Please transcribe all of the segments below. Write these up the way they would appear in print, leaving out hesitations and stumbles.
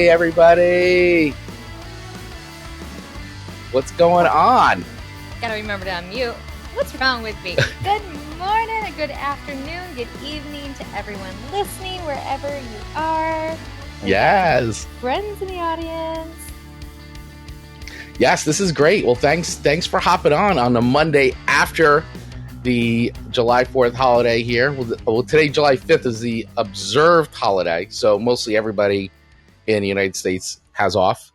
Hey, everybody. What's going on? Gotta remember to unmute. What's wrong with me? Good morning, good afternoon, good evening to everyone listening, wherever you are. Yes. Friends in the audience. Yes, this is great. Well, thanks for hopping on a Monday after the July 4th holiday here. Well, today, July 5th, is the observed holiday, so mostly everybody in the United States has off.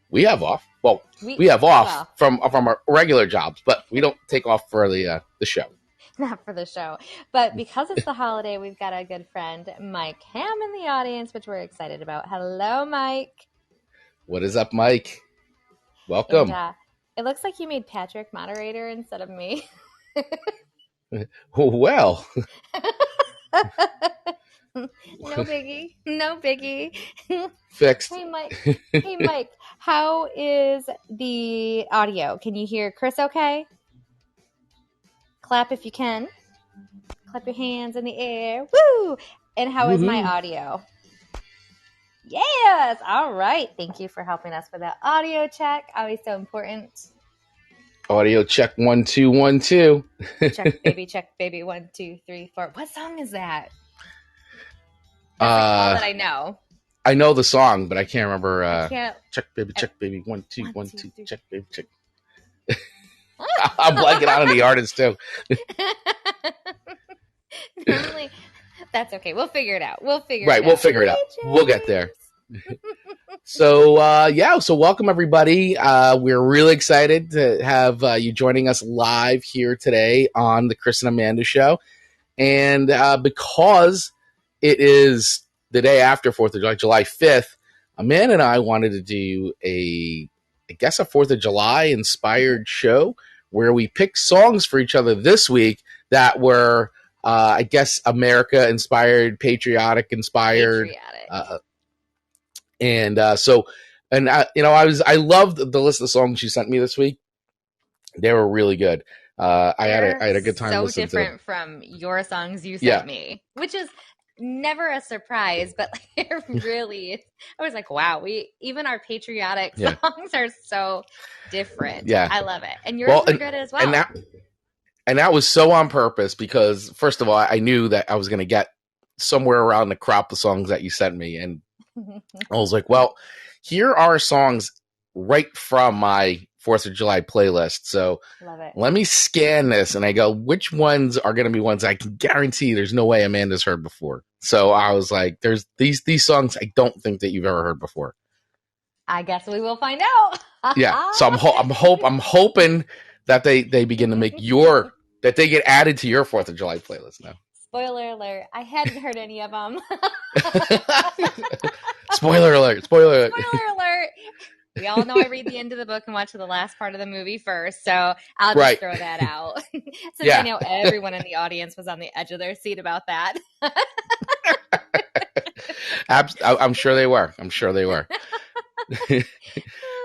We have off. Well, we have off from our regular jobs, but we don't take off for the show. Not for the show. But because it's the holiday, we've got a good friend, Mike Ham, in the audience, which we're excited about. Hello, Mike. What is up, Mike? Welcome. And, it looks like you made Patrick moderator instead of me. Well. No biggie. Fixed. Hey Mike, how is the audio? Can you hear Chris okay? Clap if you can. Clap your hands in the air. Woo! And how is my audio? Yes! All right. Thank you for helping us with that audio check. Always so important. Audio check 1 2 1 2. Check baby 1 2 3 4. What song is that? That's all that I know. I know the song, but I can't remember. Check baby 1 2 1 2. Check baby check. I'm blanking out on the artist too. Normally, that's okay. We'll figure it out. We'll figure it out. We'll get there. So welcome everybody. We're really excited to have you joining us live here today on the Chris and Amanda Show. And because it is the day after 4th of July, July 5th, Amanda and I wanted to do a 4th of July inspired show where we picked songs for each other this week that were, America inspired, patriotic inspired. I loved the list of songs you sent me this week. They were really good. I had a good time listening to them. So different from your songs you sent me, which is never a surprise, but it really is. I was like, wow, even our patriotic songs are so different. Yeah. I love it. And yours were good as well. And that was so on purpose because, first of all, I knew that I was going to get somewhere around the crop of songs that you sent me. And I was like, well, here are songs right from my 4th of July playlist. So let me scan this. And I go, which ones are going to be ones I can guarantee there's no way Amanda's heard before? So I was like, there's these songs I don't think that you've ever heard before. I guess we will find out. Yeah. So I'm hoping that they begin to make that they get added to your 4th of July playlist now. Spoiler alert. I hadn't heard any of them. Spoiler alert. We all know I read the end of the book and watch the last part of the movie first, so I'll just throw that out. Since I know everyone in the audience was on the edge of their seat about that. I'm sure they were.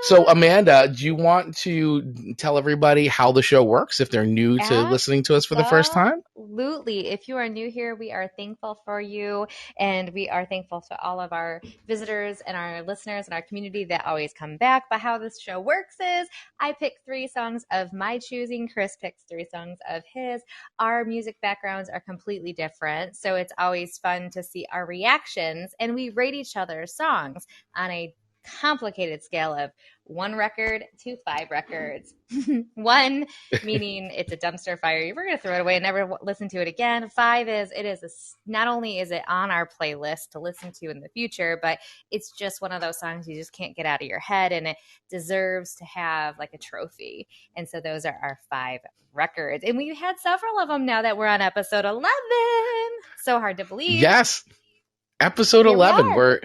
So, Amanda, do you want to tell everybody how the show works if they're new to listening to us for the first time? Absolutely. If you are new here, we are thankful for you, and we are thankful to all of our visitors and our listeners and our community that always come back. But how this show works is I pick 3 songs of my choosing. Chris picks 3 songs of his. Our music backgrounds are completely different, so it's always fun to see our reactions, and we rate each other's songs on a complicated scale of 1 record to 5 records. 1 meaning it's a dumpster fire, you're going to throw it away and never listen to it again. 5 is not only is it on our playlist to listen to in the future, but it's just one of those songs you just can't get out of your head, and it deserves to have like a trophy. And so those are our 5 records, and we've had several of them now that we're on episode 11. So hard to believe. Yes, episode 11.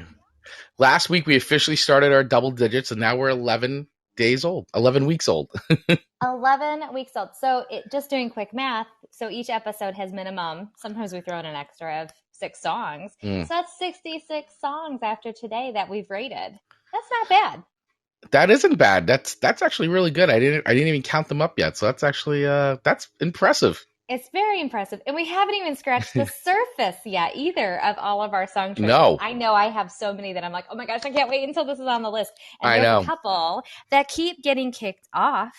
Last week, we officially started our double digits, and now we're 11 weeks old. 11 weeks old. So just doing quick math, so each episode has minimum, sometimes we throw in an extra of 6 songs. So that's 66 songs after today that we've rated. That's not bad. That isn't bad. That's actually really good. I didn't even count them up yet. So that's actually that's impressive. It's very impressive. And we haven't even scratched the surface yet either of all of our song choices. No, I know I have so many that I'm like, oh my gosh, I can't wait until this is on the list. And I there's a know. couple that keep getting kicked off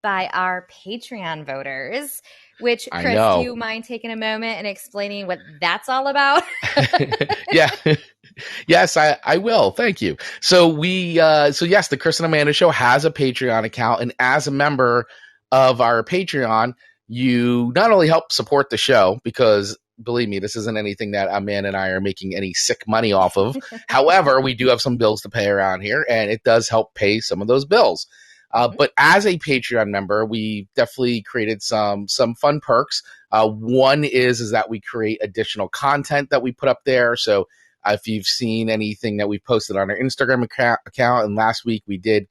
by our Patreon voters, which, I Chris, do know. you mind taking a moment and explaining what that's all about? Yeah. Yes, I will. Thank you. So so yes, the Chris and Amanda Show has a Patreon account, and as a member of our Patreon, you not only help support the show, because believe me, this isn't anything that Amanda and I are making any sick money off of. However, we do have some bills to pay around here, and it does help pay some of those bills. But as a Patreon member, we definitely created some fun perks. One is that we create additional content that we put up there. So if you've seen anything that we posted on our Instagram account, and last week we did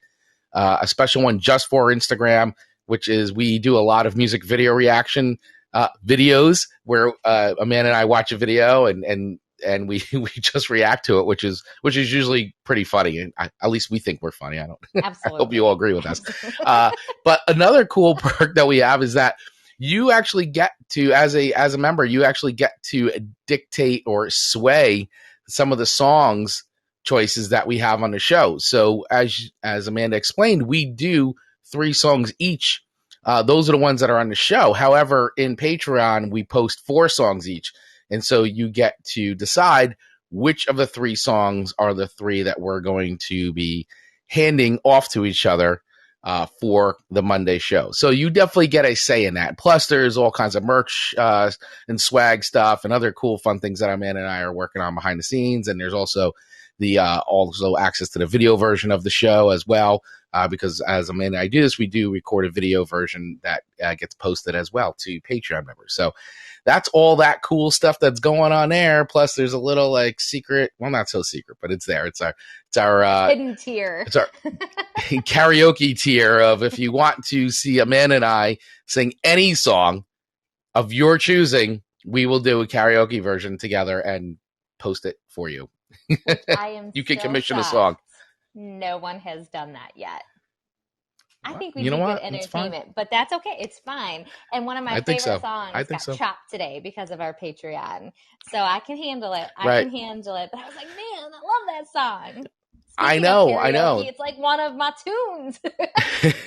a special one just for Instagram, which is we do a lot of music video reaction videos where Amanda and I watch a video and we we just react to it, which is usually pretty funny, and at least we think we're funny. I don't. Absolutely. I hope you all agree with us. But another cool perk that we have is that you actually get to, as a member, you actually get to dictate or sway some of the songs choices that we have on the show. So as Amanda explained, we do 3 songs each. Those are the ones that are on the show. However, in Patreon, we post 4 songs each. And so you get to decide which of the 3 songs are the 3 that we're going to be handing off to each other for the Monday show. So you definitely get a say in that. Plus, there's all kinds of merch and swag stuff and other cool, fun things that Amanda and I are working on behind the scenes. And there's also also access to the video version of the show as well. Because as Amanda and I do this, we do record a video version that gets posted as well to Patreon members. So that's all that cool stuff that's going on there. Plus, there's a little like secret, well, not so secret, but it's there. It's our hidden tier. It's our karaoke tier of if you want to see Amanda and I sing any song of your choosing, we will do a karaoke version together and post it for you. I am you can commission shocked. a song. No one has done that yet. I think we you do know good what? entertainment, but that's okay. It's fine. And one of my favorite songs got chopped today because of our Patreon. So I can handle it. I can handle it. But I was like, man, I love that song. I know. It's like one of my tunes.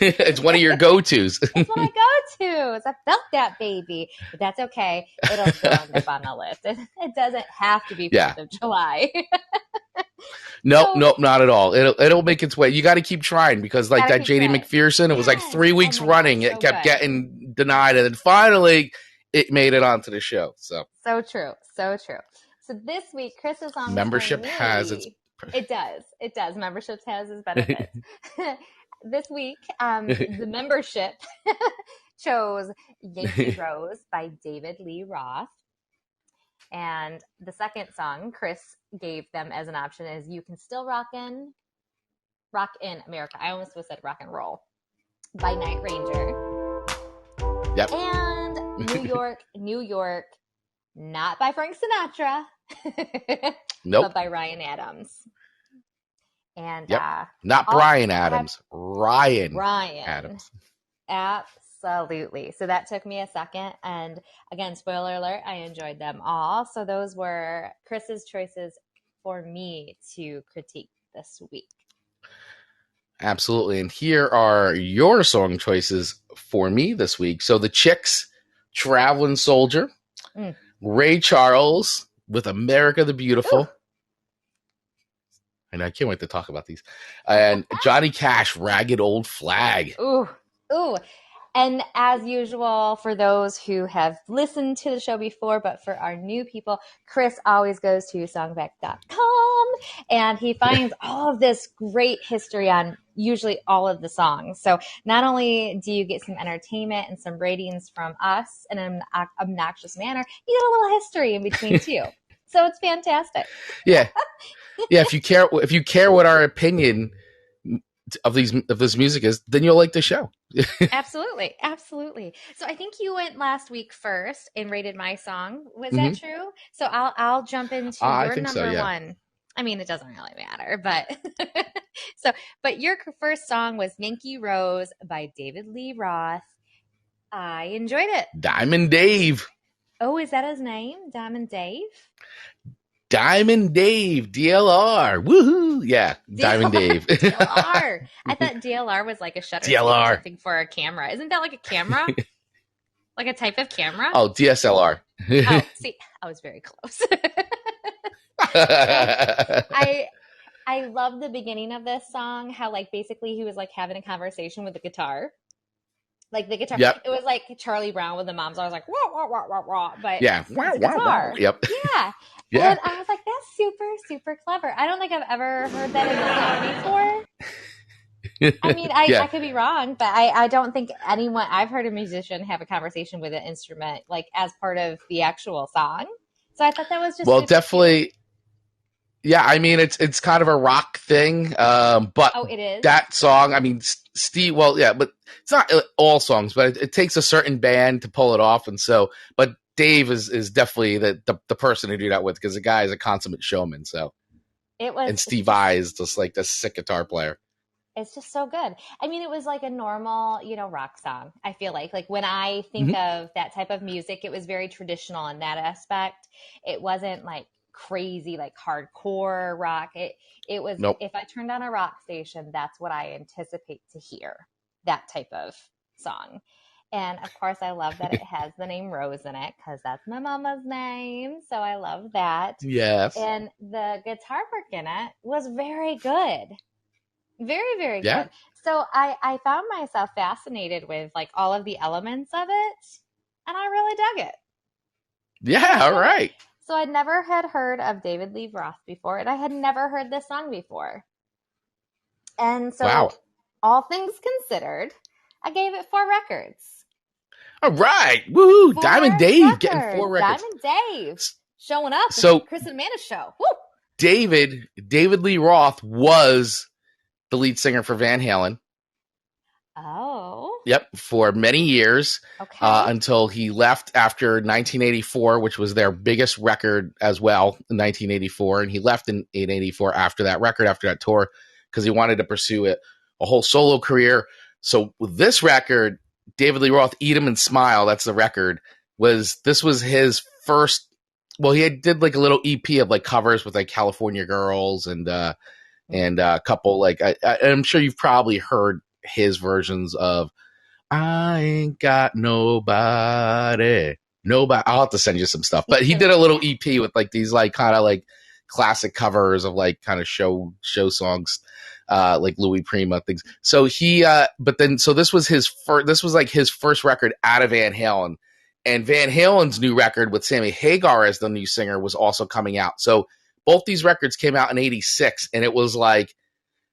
It's one of your go-tos. It's one of my go-tos. I felt that, baby. But that's okay. It'll still end up on the list. It doesn't have to be 4th of July. Nope, not at all. It'll make its way. You got to keep trying because like that JD McPherson, it was like 3 weeks running. It kept getting denied, and then finally it made it onto the show. So true. So this week, Chris's song membership has its. It does. Membership has its benefits. This week, the membership chose Yankee Rose by David Lee Roth. And the second song Chris gave them as an option is You Can Still Rock in America. I almost said Rock and Roll by Night Ranger. Yep. And New York, not by Frank Sinatra. Nope. But by Ryan Adams. And not Bryan Adams. Ryan Adams. Absolutely. So that took me a second. And again, spoiler alert, I enjoyed them all. So those were Chris's choices for me to critique this week. Absolutely. And here are your song choices for me this week. So the Chicks, Travelin' Soldier, Ray Charles with America the Beautiful. Ooh. And I can't wait to talk about these. And Johnny Cash, Ragged Old Flag. Ooh. And as usual, for those who have listened to the show before, but for our new people, Chris always goes to songback.com and he finds all of this great history on usually all of the songs. So not only do you get some entertainment and some ratings from us in an obnoxious manner, you get a little history in between too. So it's fantastic. Yeah. If you care what our opinion of this music is, then you'll like the show. Absolutely. So I think you went last week first and rated my song. Was that true? So I'll jump into your number one. I mean, it doesn't really matter, but but your first song was Yankee Rose by David Lee Roth. I enjoyed it. Diamond Dave. Oh, is that his name? Diamond Dave? Diamond Dave, DLR. Woohoo. Yeah, Diamond DLR, Dave. DLR. I thought DLR was like a shutter speed or DLR. something for a camera. Isn't that like a camera? Like a type of camera? Oh, DSLR. Oh, see, I was very close. So I love the beginning of this song, how like basically he was like having a conversation with the guitar. Like the guitar. Yep. It was like Charlie Brown with the moms. I was like, wah, wah, wah, wah, wah, but Yeah. it's a guitar. Yep. Yeah. Yeah. And I was like, that's super, super clever. I don't think I've ever heard that in a song before. I mean, I could be wrong, but I don't think anyone, I've heard a musician have a conversation with an instrument like as part of the actual song. So I thought that was just well, super definitely. cute. Yeah, I mean it's kind of a rock thing, but Oh, it is. that song, I mean Steve. Well, yeah, but it's not all songs, but it takes a certain band to pull it off, and so. But Dave is definitely the person to do that with because the guy is a consummate showman. So It was. and Steve Vai is just like the sick guitar player. It's just so good. I mean, it was like a normal, rock song. I feel like when I think of that type of music, it was very traditional in that aspect. It wasn't like crazy, like hardcore rock. It was, Nope. if I turned on a rock station, that's what I anticipate to hear, that type of song. And of course, I love that it has the name Rose in it because that's my mama's name. So I love that. Yes. And the guitar work in it was very good. Very, very Yeah. good. So I found myself fascinated with like all of the elements of it, and I really dug it. Yeah. All right. So I never had heard of David Lee Roth before, and I had never heard this song before. And so, Wow. all things considered, I gave it 4 records. All right. Woohoo. 4 Diamond Dave records. getting 4 records. Diamond Dave showing up. So Chris and Amanda show. Woo! David Lee Roth was the lead singer for Van Halen. Oh. Yep, for many years. Okay. Until he left after 1984, which was their biggest record as well in 1984. And he left in 84 after that record, after that tour, because he wanted to pursue a whole solo career. So with this record, David Lee Roth, Eat 'Em and Smile, that's the record, this was his first. Well, he did like a little EP of like covers with like California Girls and a couple like I'm sure you've probably heard his versions of I Ain't Got Nobody. I'll have to send you some stuff. But he did a little EP with like these like kind of like classic covers of like kind of show songs, like Louis Prima things. So he so this was like his first record out of Van Halen. And Van Halen's new record with Sammy Hagar as the new singer was also coming out. So both these records came out in 86, and it was like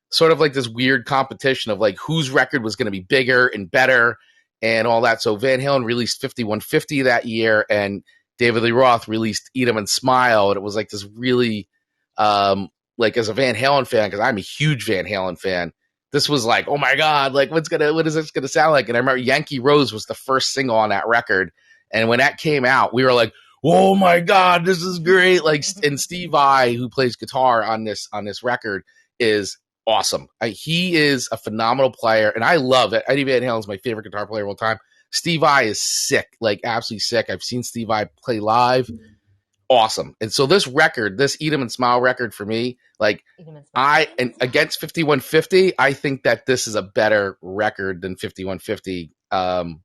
sort of like this weird competition of like whose record was going to be bigger and better and all that. So Van Halen released 5150 that year, and David Lee Roth released Eat 'Em and Smile. And it was like this really, like as a Van Halen fan, because I'm a huge Van Halen fan, this was like, oh my God, like what is this going to sound like? And I remember Yankee Rose was the first single on that record. And when that came out, we were like, oh my God, this is great. Like, and Steve Vai, who plays guitar on this record, is awesome. He is a phenomenal player, and I love it. Eddie Van Halen's my favorite guitar player of all time. Steve Vai is sick, like absolutely sick. I've seen Steve Vai play live. Awesome. And so this record, this Eat 'Em and Smile record for me, like and against 5150, I think that this is a better record than 5150.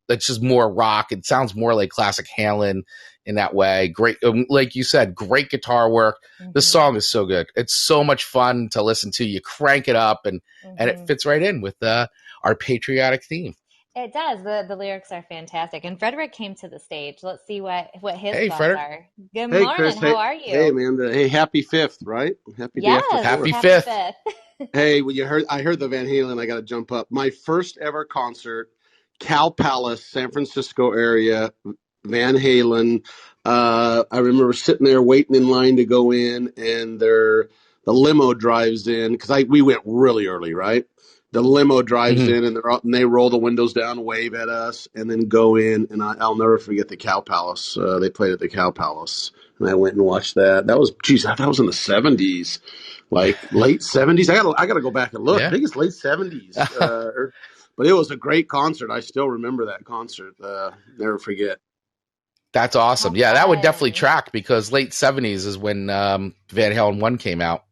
It's just more rock. It sounds more like classic Halen in that way. Great, like you said, great guitar work. Mm-hmm. This song is so good. It's so much fun to listen to. You crank it up, and it fits right in with our patriotic theme. It does. The lyrics are fantastic. And Frederick came to the stage. Let's see what his thoughts are. Good morning. Chris, how are you? Hey, man. Hey, happy 5th, right? Happy day after 4th. Happy 5th. Hey, well, I heard the Van Halen. I got to jump up. My first ever concert, Cal Palace, San Francisco area, Van Halen. I remember sitting there waiting in line to go in, and the limo drives in because we went really early, right? The limo drives in, and they roll the windows down, wave at us, and then go in. And I'll never forget the Cow Palace. They played at the Cow Palace, and I went and watched that. That was in the 70s. like late 70s. I gotta go back and look. I Yeah. think it's late 70s. But it was a great concert. I still remember that concert. Never forget. That's awesome. How Yeah, that would definitely fun. track because late 70s is when Van Halen 1 came out.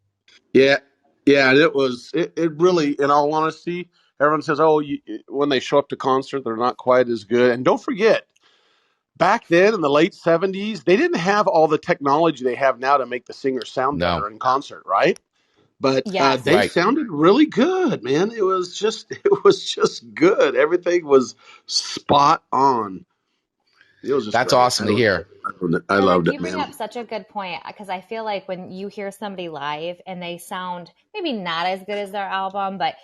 Yeah, yeah, and it really, in all honesty, everyone says, oh, when they show up to concert, they're not quite as good. And don't forget, back then in the late 70s, they didn't have all the technology they have now to make the singers sound No. better in concert, right? But Yes. they Right. sounded really good, man. It was just good. Everything was spot on. It was just That's great. awesome to hear. I Frederick, loved it, you bring man. up such a good point because I feel like when you hear somebody live and they sound maybe not as good as their album, but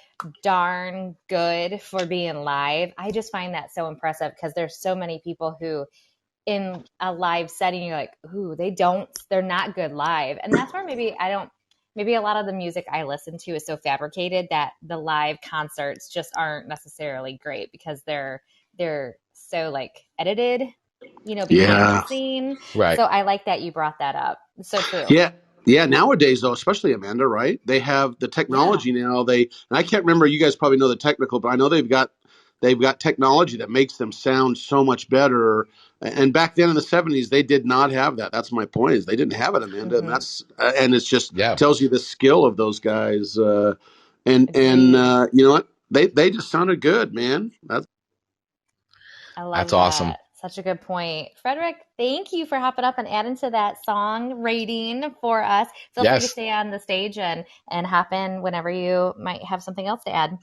darn good for being live, I just find that so impressive because there's so many people who in a live setting, you're like, ooh, they're not good live. And that's where maybe a lot of the music I listen to is so fabricated that the live concerts just aren't necessarily great because they're so like edited, behind the Yeah. scene. Right. So I like that you brought that up. It's so true. Yeah. Yeah, nowadays though, especially Amanda, right? They have the Yeah. technology now. And I can't remember, you guys probably know the technical, but I know they've got technology that makes them sound so much better. And back then in the 70s, they did not have that. That's my point, is they didn't have it, Amanda, and Hmm. and it's just Yeah. tells you the skill of those guys. And Agreed. you know what? They just sounded good, man. I That's love awesome. that. Such a good point. Frederick, thank you for hopping up and adding to that song rating for us. Feel free to Yes. stay on the stage and hop in whenever you might have something else to add.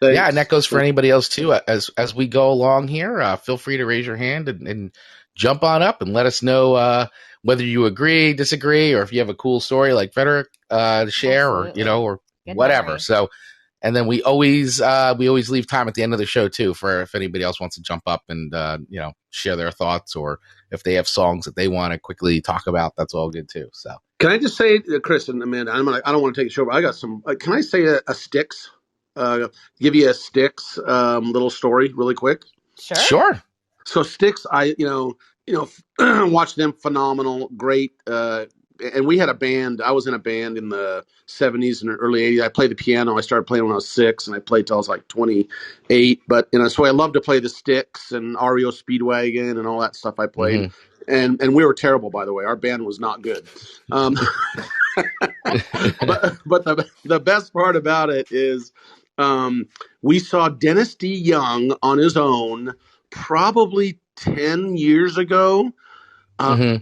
Yeah, and that Thanks. goes for anybody else too. As we go along here, feel free to raise your hand and jump on up and let us know whether you agree, disagree, or if you have a cool story like Frederick to share, or Absolutely. or Good whatever. memory. So, and then we always leave time at the end of the show too for if anybody else wants to jump up and share their thoughts, or if they have songs that they want to quickly talk about. That's all good too. So Can I just say, Chris and Amanda, I don't want to take a show, but I got some. Can I say a Styx? Give you a Styx little story really quick. Sure. sure. So Styx, watched them, phenomenal, great. And we had a band. I was in a band in the 70s and early 80s. I played the piano. I started playing when I was 6, and I played till I was like 28. But so I love to play the Styx and REO Speedwagon and all that stuff. I played, Hmm. and we were terrible, by the way. Our band was not good. Um, but the best part about it is we saw Dennis D. Young on his own probably 10 years ago. Uh, Hmm.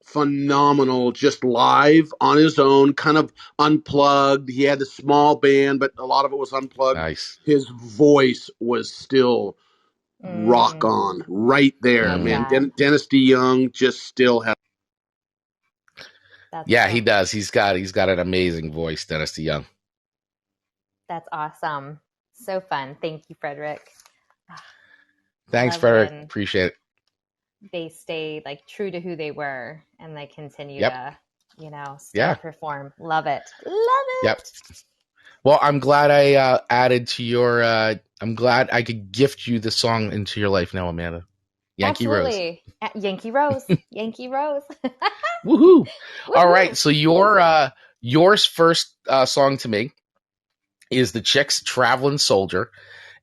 phenomenal, just live on his own, kind of unplugged. He had a small band, but a lot of it was unplugged. Nice. His voice was still rock Mm, on right there, love man. Hmm. that. Dennis D. Young just still has. That's Yeah, he so does. He's got an amazing voice, Dennis DeYoung. that's awesome. So fun. Thank you, Frederick. I Thanks, love Frederick. when Appreciate it. they stay like true to who they were and they continue Yep. to, still Yeah. perform. Love it. Love Yep. it. Well, I'm glad I added to your. I'm glad I could gift you the song into your life now, Amanda. Yankee Rose. Absolutely. Yankee Rose. Yankee Rose. Woohoo! All right. Woohoo. So yours first song to me is the Chicks' "Travelin' Soldier,"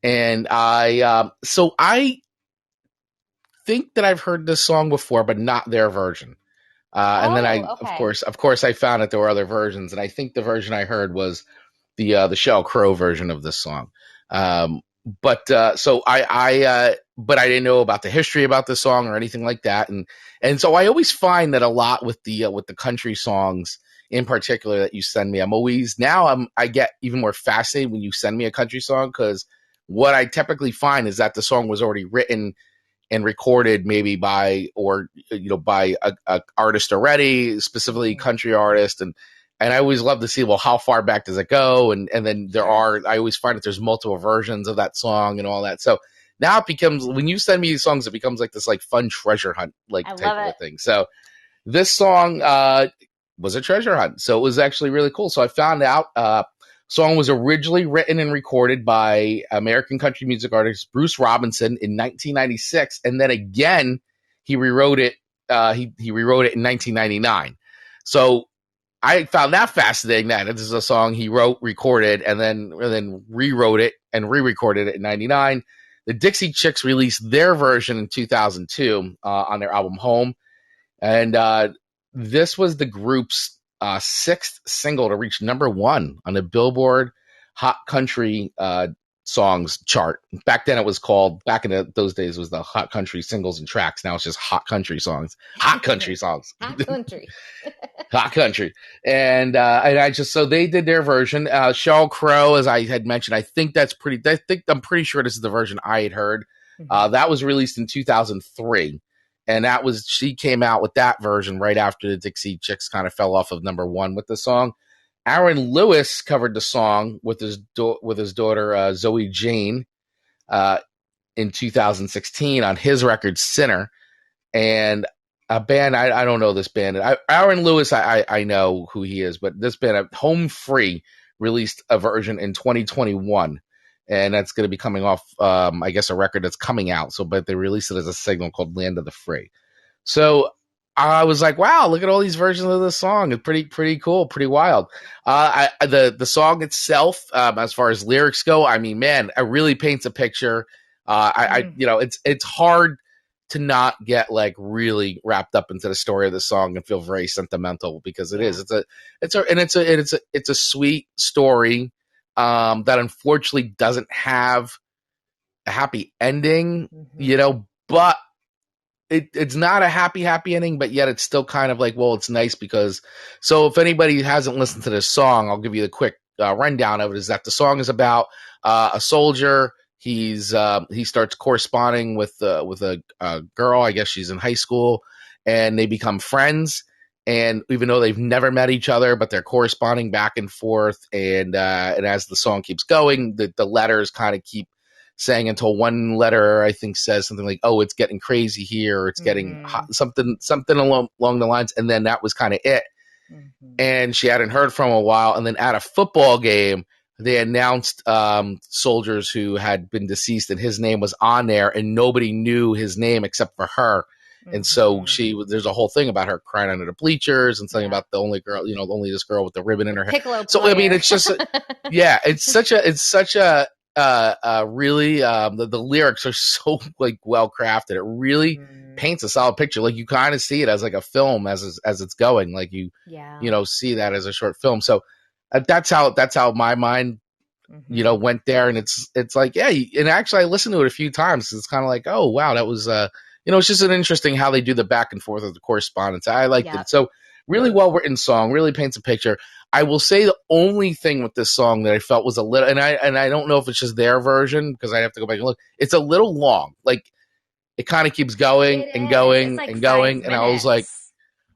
and I think that I've heard this song before, but not their version. And then Oh, of okay. course, I found that there were other versions, and I think the version I heard was the Sheryl Crow version of this song. Um, but I didn't know about the history about this song or anything like that, and so I always find that a lot with the country songs in particular that you send me, I get even more fascinated when you send me a country song, because what I typically find is that the song was already written and recorded maybe by a artist already, specifically Mhm. country artist, and I always love to see, well, how far back does it go, and then Sure. I always find that there's multiple versions of that song and all that. So now it becomes, when you send me these songs, it becomes like this like fun treasure hunt like I type love of a it. thing. So this song was a treasure hunt, so it was actually really cool. So I found out song was originally written and recorded by American country music artist Bruce Robinson in 1996, and then again he rewrote it. He rewrote it in 1999. So I found that fascinating that this is a song he wrote, recorded, and then rewrote it and re-recorded it in '99. The Dixie Chicks released their version in 2002 on their album Home, and this was the group's sixth single to reach #1 on the Billboard Hot Country songs chart. Back then it was called, back in those days, it was the Hot Country singles and tracks. Now it's just Hot Country songs. Hot Country songs. Hot country. Hot Country. And I just, so they did their version. Sheryl Crow, as I had mentioned, I'm pretty sure this is the version I had heard. That was released in 2003. And she came out with that version right after the Dixie Chicks kind of fell off of #1 with the song. Aaron Lewis covered the song with his daughter Zoe Jane in 2016 on his record Sinner. And a band, I don't know this band. Aaron Lewis, I know who he is, but this band, Home Free, released a version in 2021. And that's going to be coming off, I guess, a record that's coming out. But they released it as a single called Land of the Free. So I was like, wow, look at all these versions of this song. It's pretty cool, pretty wild. The song itself, as far as lyrics go, I mean, man, it really paints a picture. It's hard to not get like really wrapped up into the story of the song and feel very sentimental, because it is. It's a sweet story that unfortunately doesn't have a happy ending, but it's not a happy ending, but yet it's still kind of like, well, it's nice because, so if anybody hasn't listened to this song, I'll give you the quick rundown of it, is that the song is about a soldier. He starts corresponding with a girl. I guess she's in high school, and they become friends. And even though they've never met each other, but they're corresponding back and forth. And as the song keeps going, the letters kind of keep saying, until one letter, I think, says something like, "Oh, it's getting crazy here," or "It's getting hot," something along the lines. And then that was kind of it. And she hadn't heard from a while. And then at a football game, they announced soldiers who had been deceased, and his name was on there, and nobody knew his name except for her. And so there's a whole thing about her crying under the bleachers and something about the only girl, only this girl with the ribbon in her hair. So, I mean, it's just, it's such a really, the lyrics are so like well crafted. It really paints a solid picture. Like, you kind of see it as like a film as it's going, like you see that as a short film. So that's how my mind, went there. And it's like, and actually I listened to it a few times. It's kind of like, oh wow, that was, it's just an interesting how they do the back and forth of the correspondence. I liked it. So really well written song, really paints a picture. I will say the only thing with this song that I felt was a little, and I don't know if it's just their version, because I have to go back and look. It's a little long. Like, it kind of keeps going and going and going. And I was like,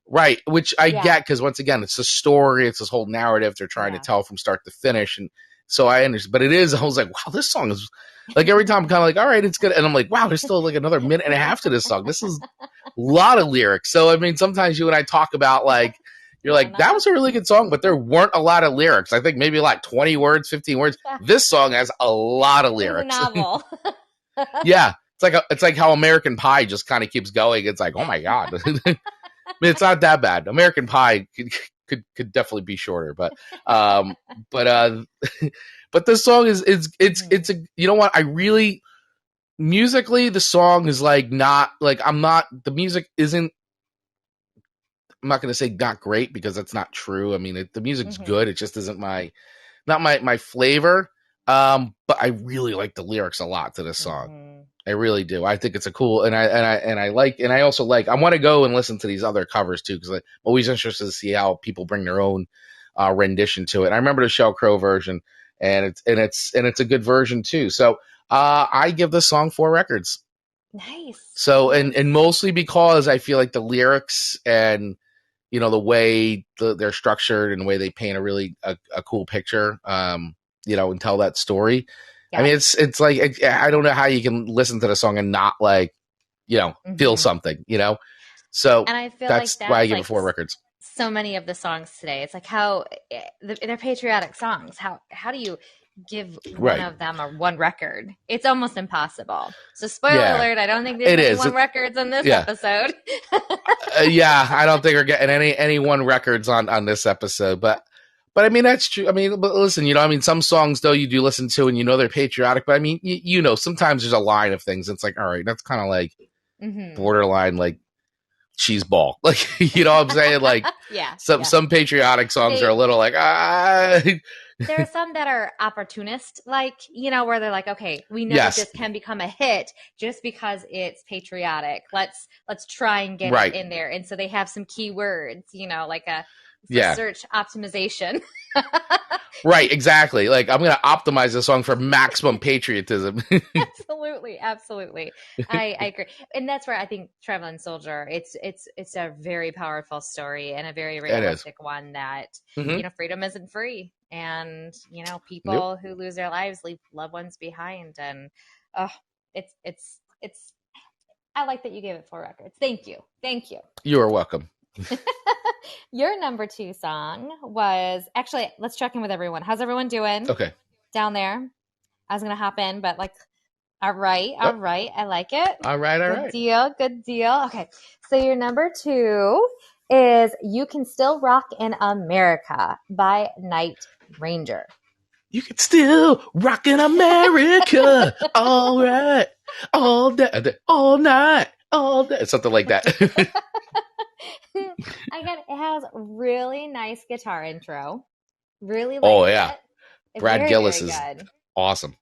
right, which I get, because once again, it's a story. It's this whole narrative they're trying to tell from start to finish. And so I understand, but I was like, wow, this song is like, every time I'm kind of like, all right, it's good. And I'm like, wow, there's still like another minute and a half to this song. This is a lot of lyrics. So, I mean, sometimes you and I talk about like, you're like, that was a really good song, but there weren't a lot of lyrics. I think maybe like 20 words, 15 words. This song has a lot of lyrics. It's a novel. Yeah. It's like how American Pie just kind of keeps going. It's like, oh my God. I mean, it's not that bad. American Pie could definitely be shorter, but this song is it's a, you know what? I really, musically, the song is like, not like, the music isn't, I'm not going to say not great, because that's not true. I mean, the music's good. It just isn't not my flavor. But I really like the lyrics a lot to this song. I really do. I think it's a cool, and I also like, I want to go and listen to these other covers too, because I'm always interested to see how people bring their own rendition to it. And I remember the Sheryl Crow version, and it's a good version too. So I give this song 4 records. Nice. So, and mostly because I feel like the lyrics and, the way they're structured and the way they paint a really a cool picture, and tell that story. Yeah. I mean, it's like, I don't know how you can listen to the song and not like, feel something, So, and I feel that's like why I give it 4 records. So many of the songs today, it's like how they're patriotic songs. How do you give one Right. of them one record. It's almost impossible. So spoiler Yeah. alert, I don't think there's It any is. one records in this Yeah. episode. Yeah, I don't think we're getting any one records on this episode, but I mean that's true. I mean, but listen, you know, I mean, some songs though you do listen to and you know they're patriotic, but I mean, you know, sometimes there's a line of things. It's like, all right, that's kind of like borderline like cheese ball, like you know what I'm saying? Like, yeah, some patriotic songs are a little like There are some that are opportunist, like, you know, where they're like, okay, we know that this can become a hit just because it's patriotic. Let's try and get it in there. And so they have some keywords, you know, like a search optimization. Right, exactly. Like, I'm going to optimize the song for maximum patriotism. Absolutely. I agree. And that's where I think Travelin Soldier, it's a very powerful story and a very realistic one that, you know, freedom isn't free. And, you know, people who lose their lives leave loved ones behind. And it's I like that you gave it 4 records. Thank you. You are welcome. Your number 2 song was actually, let's check in with everyone. How's everyone doing? Okay. Down there. I was going to hop in, but like, all right. I like it. All right. Good deal. Okay. So your number 2 is You Can Still Rock in America by Night Ranger. You can still rock in America. All right. All day, all night, all day. Something like that. It has really nice guitar intro. Really like it. Brad very, Gillis very is good. Awesome.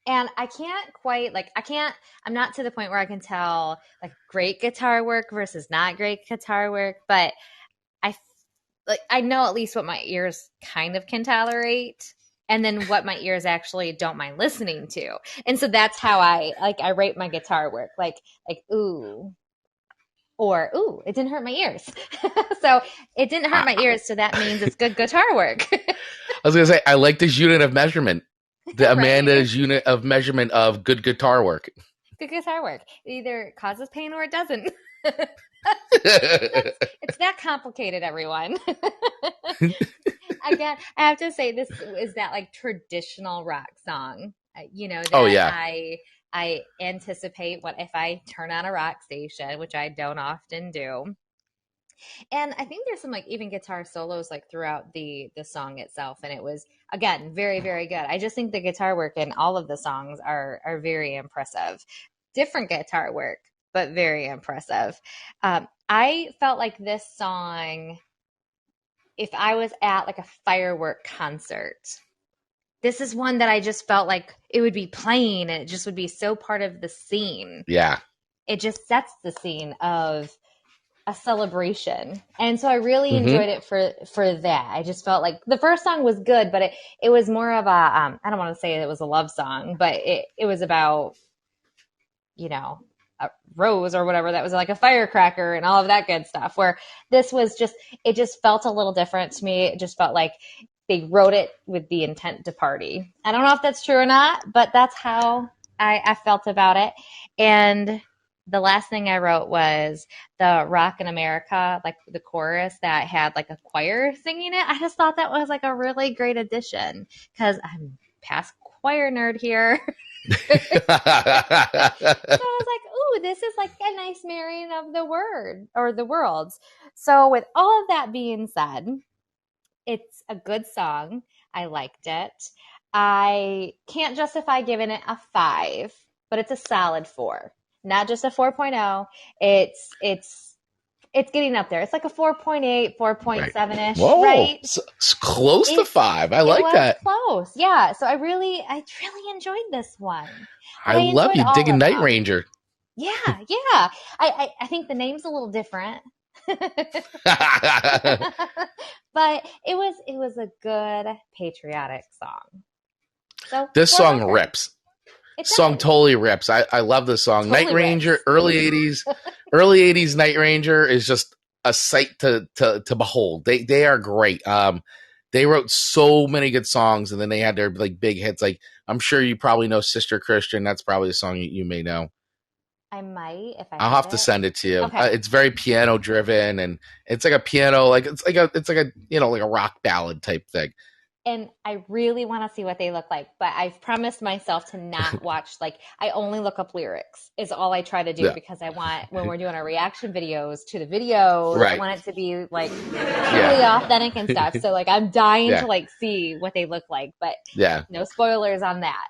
And I can't quite I'm not to the point where I can tell like great guitar work versus not great guitar work, but I know at least what my ears kind of can tolerate and then what my ears actually don't mind listening to. And so that's how I rate my guitar work. Like ooh. Or, ooh, it didn't hurt my ears. So it didn't hurt my ears. So that means it's good guitar work. I was going to say, I like this unit of measurement. The Amanda's unit of measurement of good guitar work. Good guitar work. It either causes pain or it doesn't. It's that complicated, everyone. Again, I have to say this is that like traditional rock song. You know, that I anticipate what if I turn on a rock station, which I don't often do. And I think there's some like even guitar solos like throughout the song itself. And it was, again, very, very good. I just think the guitar work in all of the songs are very impressive. Different guitar work, but very impressive. I felt like this song, if I was at like a firework concert, this is one that I just felt like it would be playing and it just would be so part of the scene. Yeah. It just sets the scene of a celebration. And so I really enjoyed it for that. I just felt like the first song was good, but it was more of a, I don't want to say it was a love song, but it was about, you know, a rose or whatever that was like a firecracker and all of that good stuff, where this was just, it just felt a little different to me. It just felt like they wrote it with the intent to party. I don't know if that's true or not, but that's how I felt about it. And the last thing I wrote was the Rock in America, like the chorus that had like a choir singing it. I just thought that was like a really great addition because I'm past choir nerd here. So I was like, ooh, this is like a nice marrying of the word or the worlds. So with all of that being said, it's a good song. I liked it. I can't justify giving it a 5, but it's a solid 4. Not just a 4.0. It's getting up there. It's like a 4.8, 4.7-ish, right? It's close to 5. I like that. Close. Yeah. So I really enjoyed this one. I love you digging Night Ranger. Yeah. I think the name's a little different. But it was a good patriotic song. So this song rips. Song totally rips. I love this song. Totally Night Ranger, rips. early 80s Night Ranger is just a sight to behold. They are great. They wrote so many good songs, and then they had their like big hits. Like I'm sure you probably know Sister Christian. That's probably a song you may know. I might if I'll have to send it to you. Okay. It's very piano driven, and it's like a piano, like it's like a you know like a rock ballad type thing. and I really want to see what they look like, but I've promised myself to not watch, like, I only look up lyrics is all I try to do, because I want, when we're doing our reaction videos to the videos, I Right. want it to be like truly authentic and stuff. So like I'm dying to like see what they look like, but no spoilers on that.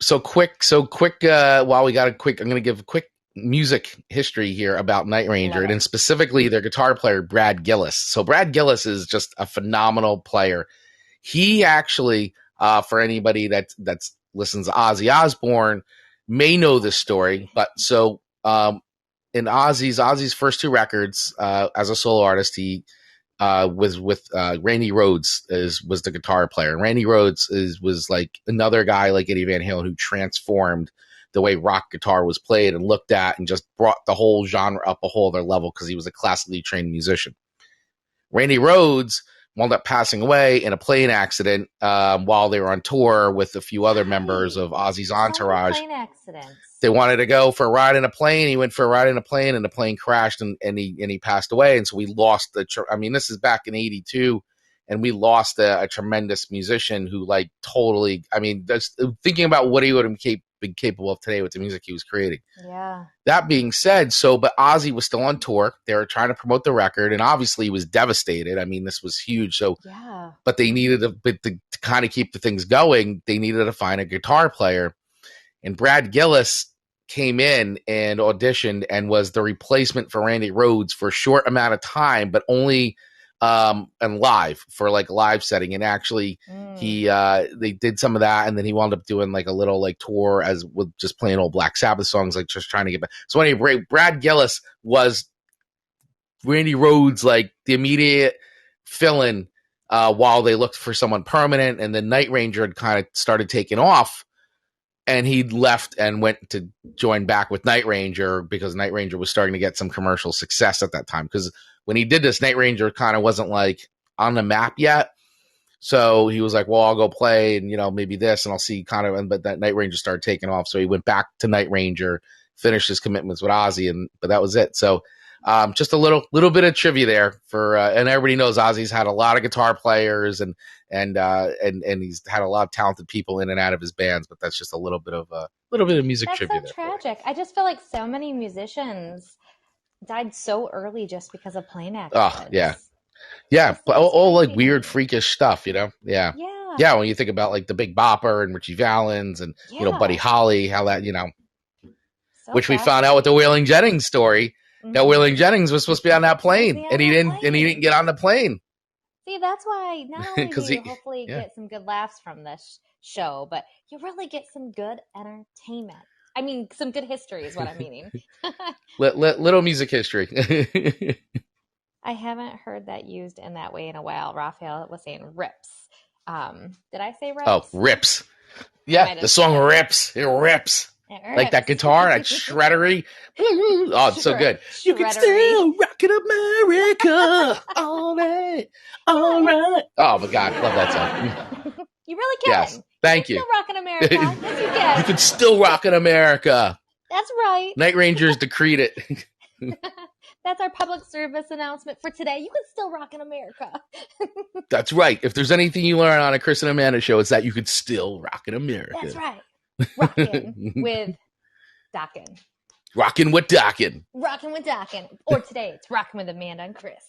So quick, while we got I'm going to give a quick music history here about Night Ranger, and specifically their guitar player, Brad Gillis. So Brad Gillis is just a phenomenal player. He actually, for anybody that listens to Ozzy Osbourne, may know this story. But so in Ozzy's first two records as a solo artist, he was with Randy Rhoads was the guitar player. And Randy Rhoads was like another guy like Eddie Van Halen who transformed the way rock guitar was played and looked at, and just brought the whole genre up a whole other level because he was a classically trained musician. Randy Rhoads wound up passing away in a plane accident while they were on tour with a few other members of Ozzy's entourage. Plane accidents. They wanted to go for a ride in a plane. He went for a ride in a plane, and the plane crashed, and he passed away. And so we lost this is back in '82, and we lost a tremendous musician who, like, totally. I mean, thinking about what he would have been capable of today with the music he was creating. Yeah. That being said, but Ozzy was still on tour. They were trying to promote the record, and obviously he was devastated. I mean, this was huge. So, but they needed to kind of keep the things going. They needed to find a guitar player, and Brad Gillis came in and auditioned and was the replacement for Randy Rhoads for a short amount of time, but only and live for like a live setting. And actually they did some of that, and then he wound up doing like a little like tour as with just playing old Black Sabbath songs, like just trying to get back. So anyway, Brad Gillis was Randy Rhoads, like the immediate fill-in while they looked for someone permanent, and then Night Ranger had kind of started taking off. And he left and went to join back with Night Ranger because Night Ranger was starting to get some commercial success at that time. Because when he did this, Night Ranger kind of wasn't like on the map yet. So he was like, well, I'll go play and, maybe this, and I'll see kind of, but that Night Ranger started taking off. So he went back to Night Ranger, finished his commitments with Ozzy, but that was it. So just a little bit of trivia there for, and everybody knows Ozzy's had a lot of guitar players and he's had a lot of talented people in and out of his bands, but that's just a little bit of music trivia. That's so tragic. I just feel like so many musicians died so early just because of plane accidents. Oh, yeah, but all like weird, freakish stuff, Yeah. When you think about like the Big Bopper and Richie Valens and Buddy Holly, how that so which we found out with the Waylon Jennings story. Mm-hmm. That Waylon Jennings was supposed to be on that plane, and he didn't get on the plane. See, that's why not only do you hopefully get some good laughs from this show, but you really get some good entertainment. I mean, some good history is what I'm meaning. Little music history. I haven't heard that used in that way in a while. Raphael was saying rips. Did I say rips? Oh, rips. Yeah, the song rips. It rips. Like that guitar, that shreddery. Oh, it's so good. You can still rock in America. All right. All right. Oh, my God. Love that song. You really can. Yes. Thank you. Still rock in America. Yes, you can. You can still rock in America. That's right. Night Rangers decreed it. That's our public service announcement for today. You can still rock in America. That's right. If there's anything you learn on a Chris and Amanda show, it's that you could still rock in America. That's right. Rockin' with Dockin. Rockin' with Dockin. Rockin' with Dockin. Or today, it's Rockin' with Amanda and Chris.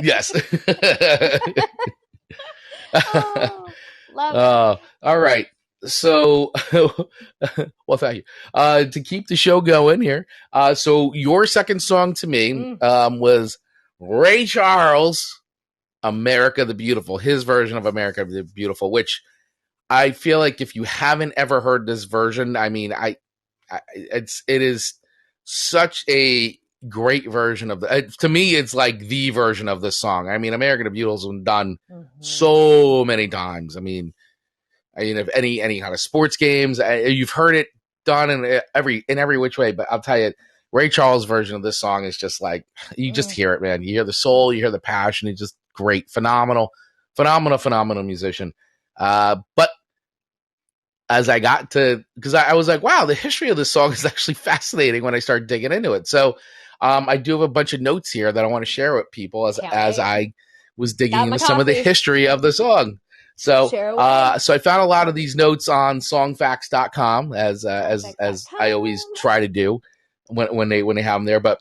Yes. Love it. All right. So, well, thank you. To keep the show going here. So your second song to me was Ray Charles, America the Beautiful, his version of America the Beautiful, which I feel like if you haven't ever heard this version, I mean, it is such a great version of to me, it's like the version of this song. I mean, America the Beautiful has been done so many times. I mean, if any kind of sports games, you've heard it done in every which way. But I'll tell you, Ray Charles' version of this song is just like, you just hear it, man. You hear the soul, you hear the passion. It's just great, phenomenal musician. But as I got to, because I was like, wow, the history of this song is actually fascinating when I started digging into it. So I do have a bunch of notes here that I want to share with people as I was digging Got my into some of the coffee. history of the song. So, Share away. so I found a lot of these notes on songfacts.com as I always try to do when they have them there. But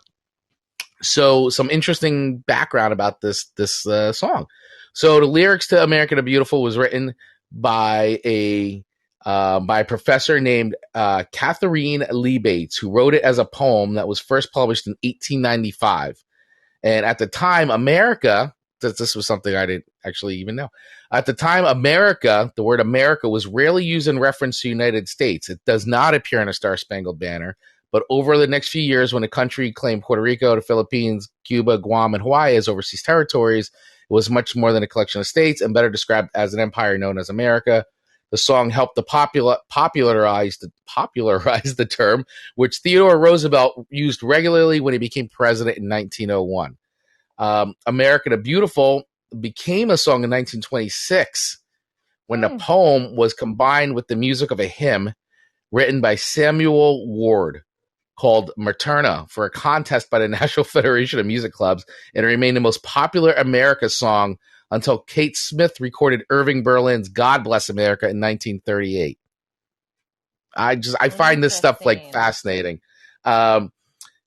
so some interesting background about this song. So the lyrics to "America the Beautiful" was written by a professor named Catherine Lee Bates, who wrote it as a poem that was first published in 1895. And at the time, America, this was something I didn't actually even know. At the time, America, the word America was rarely used in reference to the United States. It does not appear in a Star Spangled Banner. But over the next few years, when the country claimed Puerto Rico, the Philippines, Cuba, Guam, and Hawaii as overseas territories, it was much more than a collection of states and better described as an empire known as America. The song helped to popularize the term, which Theodore Roosevelt used regularly when he became president in 1901. America the Beautiful became a song in 1926 when the poem was combined with the music of a hymn written by Samuel Ward called Materna for a contest by the National Federation of Music Clubs, and it remained the most popular America song until Kate Smith recorded Irving Berlin's God Bless America in 1938. I find this stuff like fascinating. So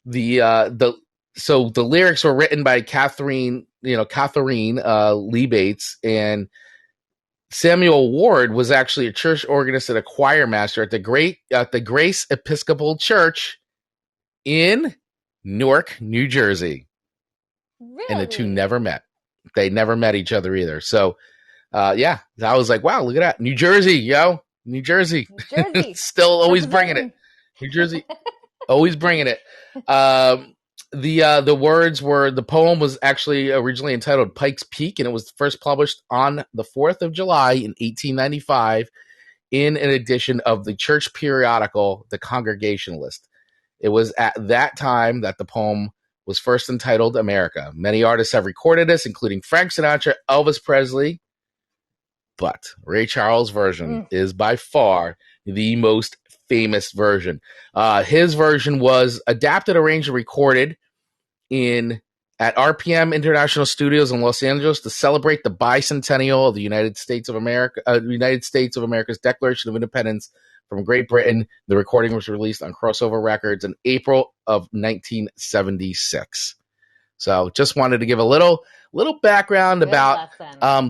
the lyrics were written by Catherine Lee Bates, and Samuel Ward was actually a church organist and a choir master at the Grace Episcopal Church in Newark, New Jersey. Really? And the two never met. They never met each other either. So, I was like, wow, look at that. New Jersey, New Jersey. Still always bringing it. New Jersey, always bringing it. The words were, the poem was actually originally entitled Pike's Peak, and it was first published on the 4th of July in 1895 in an edition of the church periodical, The Congregationalist. It was at that time that the poem was first entitled America. Many artists have recorded this, including Frank Sinatra, Elvis Presley, but Ray Charles' version is by far the most famous version. His version was adapted, arranged, and recorded at RPM International Studios in Los Angeles to celebrate the bicentennial of the United States of America's Declaration of Independence from Great Britain. The recording was released on Crossover Records in April of 1976. So just wanted to give a little background about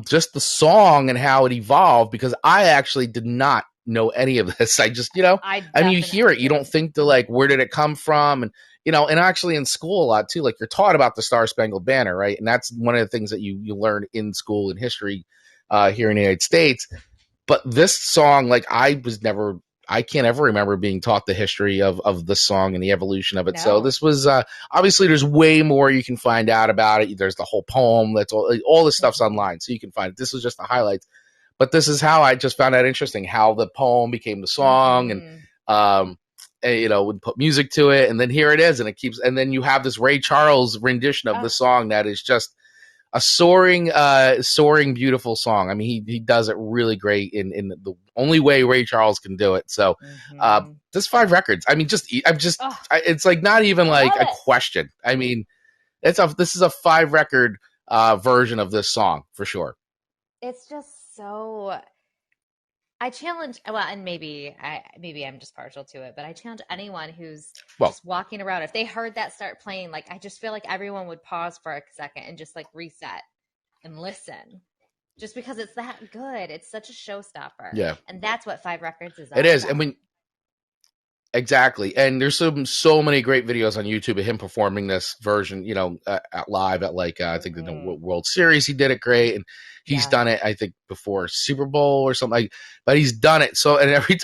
just the song and how it evolved, because I actually did not know any of this. I just, I mean, you hear it, you don't think to like, where did it come from? And, and actually in school a lot too, like you're taught about the Star Spangled Banner, right? And that's one of the things that you learn in school in history here in the United States. But this song, like I can't ever remember being taught the history of the song and the evolution of it. No. So this was obviously there's way more you can find out about it. There's the whole poem. That's all the stuff's online, so you can find it. This was just the highlights. But this is how I just found that interesting, how the poem became the song, and would put music to it, and then here it is, and then you have this Ray Charles rendition of the song that is just a soaring, beautiful song. I mean, he does it really great in the only way Ray Charles can do it. So, this 5 records. I mean, it's like not even like a question. I mean, this is a 5 record version of this song for sure. It's just so. I challenge, and maybe I'm just partial to it, but I challenge anyone who's just walking around. If they heard that start playing, like, I just feel like everyone would pause for a second and just like reset and listen, just because it's that good. It's such a showstopper. Yeah. And that's what 5 records is all about. It is. And exactly. And there's so many great videos on YouTube of him performing this version, live at I think the World Series. He did it great. And he's done it, I think, before Super Bowl or something. But he's done it. So, and every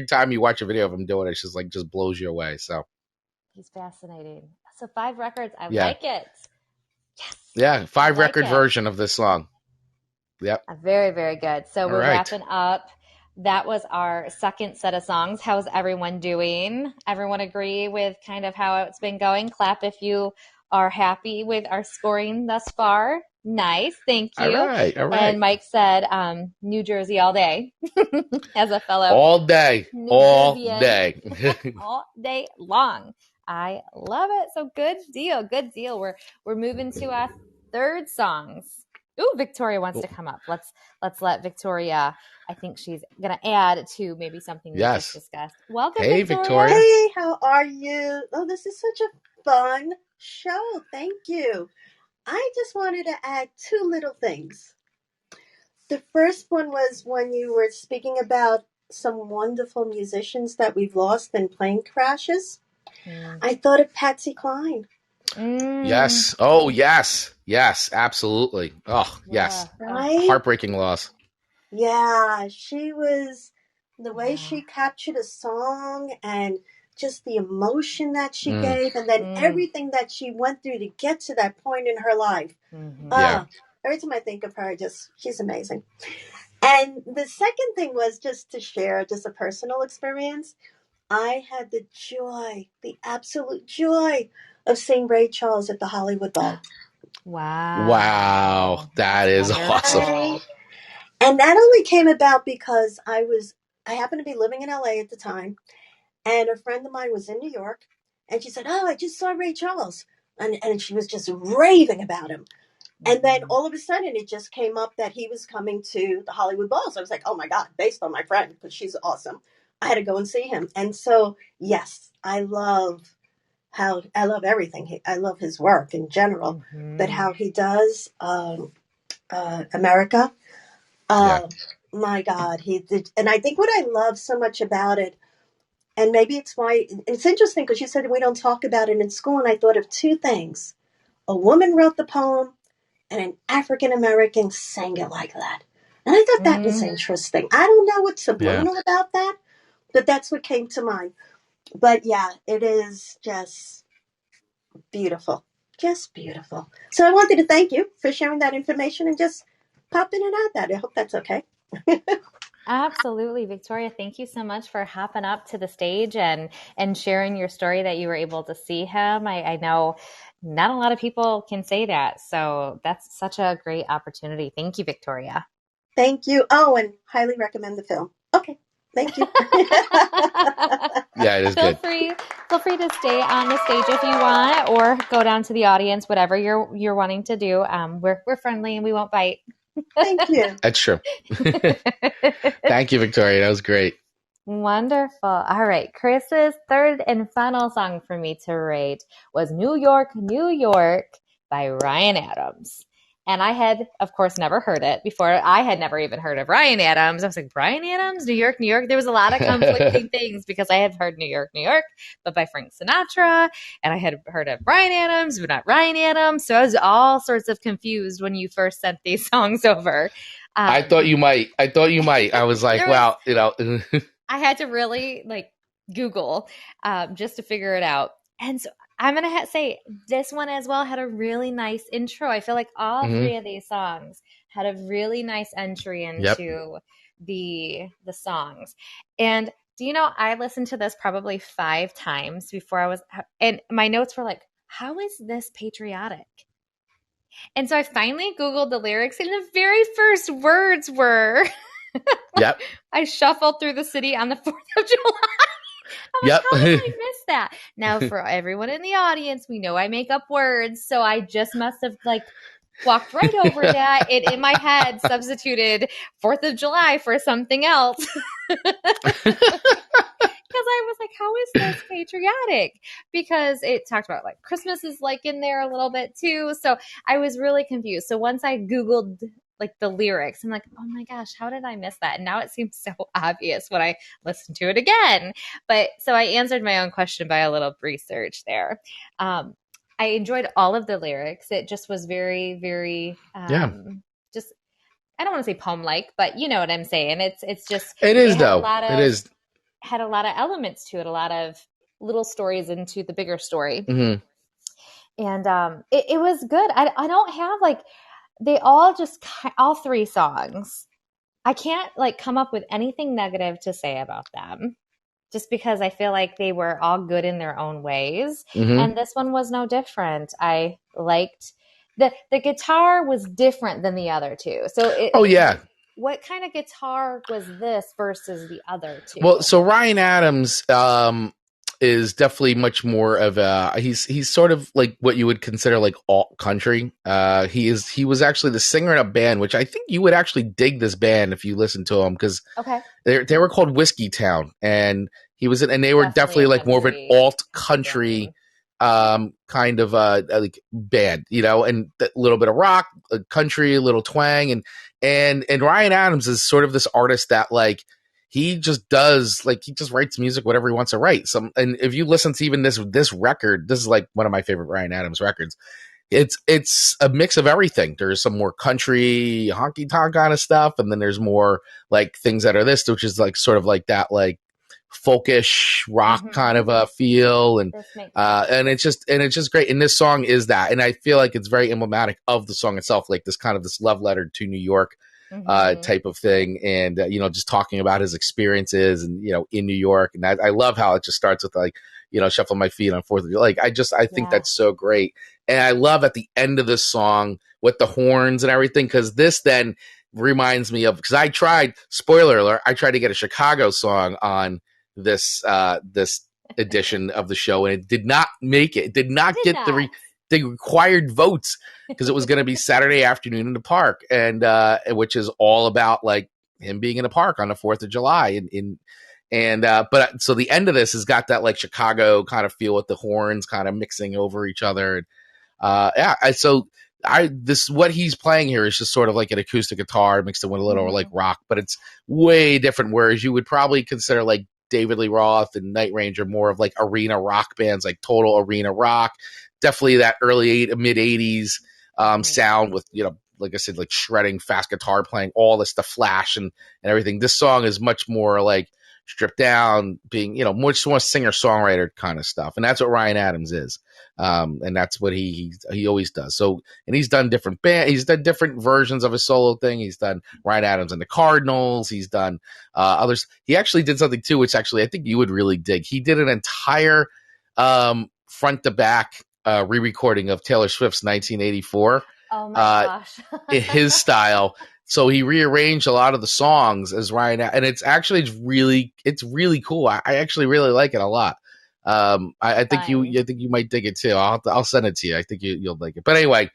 time you watch a video of him doing it, it's just blows you away. So he's fascinating. So 5 records. I like it. Yes. Yeah. 5 record version of this song. Yep. Very, very good. So we're wrapping up. That was our second set of songs. How's everyone doing? Everyone agree with kind of how it's been going? Clap if you are happy with our scoring thus far. Nice. Thank you. All right. And Mike said, New Jersey all day. As a fellow. All day. All day. All day long. I love it. So good deal. Good deal. We're moving to our third songs. Ooh, Victoria wants to come up. Let's let Victoria. I think she's gonna add to maybe something we just discussed. Welcome, Hey, Victoria. Hey, how are you? Oh, this is such a fun show. Thank you. I just wanted to add two little things. The first one was when you were speaking about some wonderful musicians that we've lost in plane crashes. I thought of Patsy Cline. Yes. Oh, yes. Yes, absolutely. Oh, yes. Right? Heartbreaking loss. Yeah, she was the way she captured a song and just the emotion that she gave, and then everything that she went through to get to that point in her life. Every time I think of her, she's amazing. And the second thing was just to share just a personal experience. I had the absolute joy of seeing Ray Charles at the Hollywood Bowl. Wow. That is awesome. And that only came about because I happened to be living in LA at the time, and a friend of mine was in New York, and she said, "Oh, I just saw Ray Charles." And she was just raving about him. And then all of a sudden it just came up that he was coming to the Hollywood Bowl. So I was like, oh my God, based on my friend, because she's awesome, I had to go and see him. And so, yes, I love everything. I love his work in general, but how he does America. My God, he did. And I think what I love so much about it, and maybe it's why it's interesting, because you said we don't talk about it in school. And I thought of two things. A woman wrote the poem, and an African American sang it like that. And I thought that was interesting. I don't know what's subliminal about that, but that's what came to mind. But yeah, it is just beautiful. Just beautiful. So I wanted to thank you for sharing that information and just popping it out that. I hope that's okay. Absolutely, Victoria. Thank you so much for hopping up to the stage and sharing your story that you were able to see him. I know not a lot of people can say that, so that's such a great opportunity. Thank you, Victoria. Thank you. Oh, and highly recommend the film. Okay. Thank you. Yeah, it is good. Feel free to stay on the stage if you want, or go down to the audience, whatever you're wanting to do. We're friendly and we won't bite. Thank you. That's true. Thank you, Victoria. That was great. Wonderful. All right. Chris's third and final song for me to rate was New York, New York by Ryan Adams. And I had, of course, never heard it before. I had never even heard of Ryan Adams. I was like, Ryan Adams, New York, New York. There was a lot of conflicting things because I had heard New York, New York, but by Frank Sinatra. And I had heard of Ryan Adams, but not Ryan Adams. So I was all sorts of confused when you first sent these songs over. I thought you might. I was like, wow, I had to really Google just to figure it out. And so I'm going to say this one as well had a really nice intro. I feel like all three of these songs had a really nice entry into the songs. And do you know, I listened to this probably 5 times before and my notes were like, how is this patriotic? And so I finally Googled the lyrics, and the very first words were, I shuffled through the city on the 4th of July. I'm like, how did I miss that? Now, for everyone in the audience, we know I make up words, so I just must have walked right over that. It in my head substituted 4th of July for something else. Because I was like, how is this patriotic? Because it talked about Christmas is in there a little bit too. So I was really confused. So once I Googled the lyrics, I'm like, oh my gosh, how did I miss that? And now it seems so obvious when I listen to it again. But so I answered my own question by a little research there. I enjoyed all of the lyrics. It just was very, very, just, I don't want to say poem-like, but you know what I'm saying. It is though. It is. Had a lot of elements to it, a lot of little stories into the bigger story. And it was good. I don't have they all 3 songs. I can't come up with anything negative to say about them, just because I feel like they were all good in their own ways. And this one was no different. I liked the guitar was different than the other 2. So what kind of guitar was this versus the other 2? Well, so Ryan Adams, is definitely much more of a he's sort of like what you would consider like alt country. He was actually the singer in a band, which I think you would actually dig this band if you listen to him, because Okay. they were called Whiskey Town, and he was in, and they were definitely a like more of an country alt country kind of like band, you know, and a little bit of rock, country, a little twang, and Ryan Adams is sort of this artist that like he just does, like, he just writes music whatever he wants to write. And if you listen to even this record, this is like one of my favorite Ryan Adams records. It's a mix of everything. There's some more country honky tonk kind of stuff, and then there's more like things that are this, which is like sort of like that like folkish rock kind of a feel, and it's just great. And this song is that, and I feel like it's very emblematic of the song itself, like this kind of this love letter to New York type of thing, and you know, just talking about his experiences and, you know, in New York. And I love how it just starts with like, you know, shuffle my feet on 4th of July. Like I think that's so great. And I love at the end of this song with the horns and everything, because this then reminds me of, because I tried, spoiler alert, I tried to get a Chicago song on this edition of the show, and it did not make it. It did not get the required votes, because it was going to be Saturday afternoon in the park, and which is all about like him being in the park on the 4th of July. But so the end of this has got that like Chicago kind of feel with the horns kind of mixing over each other. So this what he's playing here is just sort of like an acoustic guitar mixed in with a little like rock, but it's way different. Whereas you would probably consider like David Lee Roth and Night Ranger more of like arena rock bands, like total arena rock. Definitely that mid 80s sound with, you know, like I said, like shredding, fast guitar playing, all this, the flash and everything. This song is much more like stripped down, being, you know, much more singer-songwriter kind of stuff. And that's what Ryan Adams is. And that's what he always does. So, and he's done different he's done different versions of his solo thing. He's done Ryan Adams and the Cardinals. He's done others. He actually did something too, which actually I think you would really dig. He did an entire front to back re-recording of Taylor Swift's 1984. Oh my gosh. In his style. So he rearranged a lot of the songs as Ryan, and it's really cool. I actually really like it a lot. I think you might dig it too. I'll send it to you. I think you'll like it. But anyway,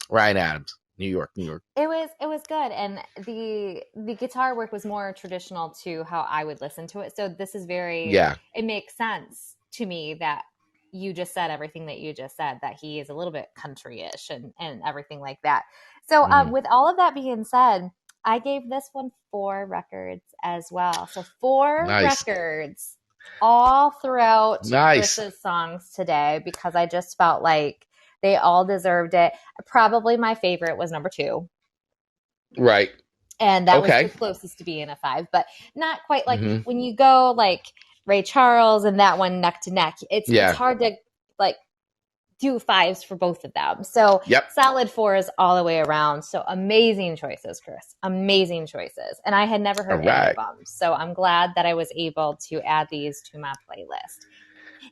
Ryan Adams, New York. It was good, and the guitar work was more traditional to how I would listen to it. So this is it makes sense to me that you just said everything that you just said, that he is a little bit country-ish and everything like that. So with all of that being said, I gave this one 4 records as well. So 4 records all throughout Chris's songs today, because I just felt like they all deserved it. Probably my favorite was number 2. Right. And that was the closest to being a 5, but not quite like when you go like Ray Charles and that one neck to neck. It's hard to like do 5s for both of them. So solid 4s all the way around. So amazing choices, Chris. Amazing choices. And I had never heard any of them. So I'm glad that I was able to add these to my playlist.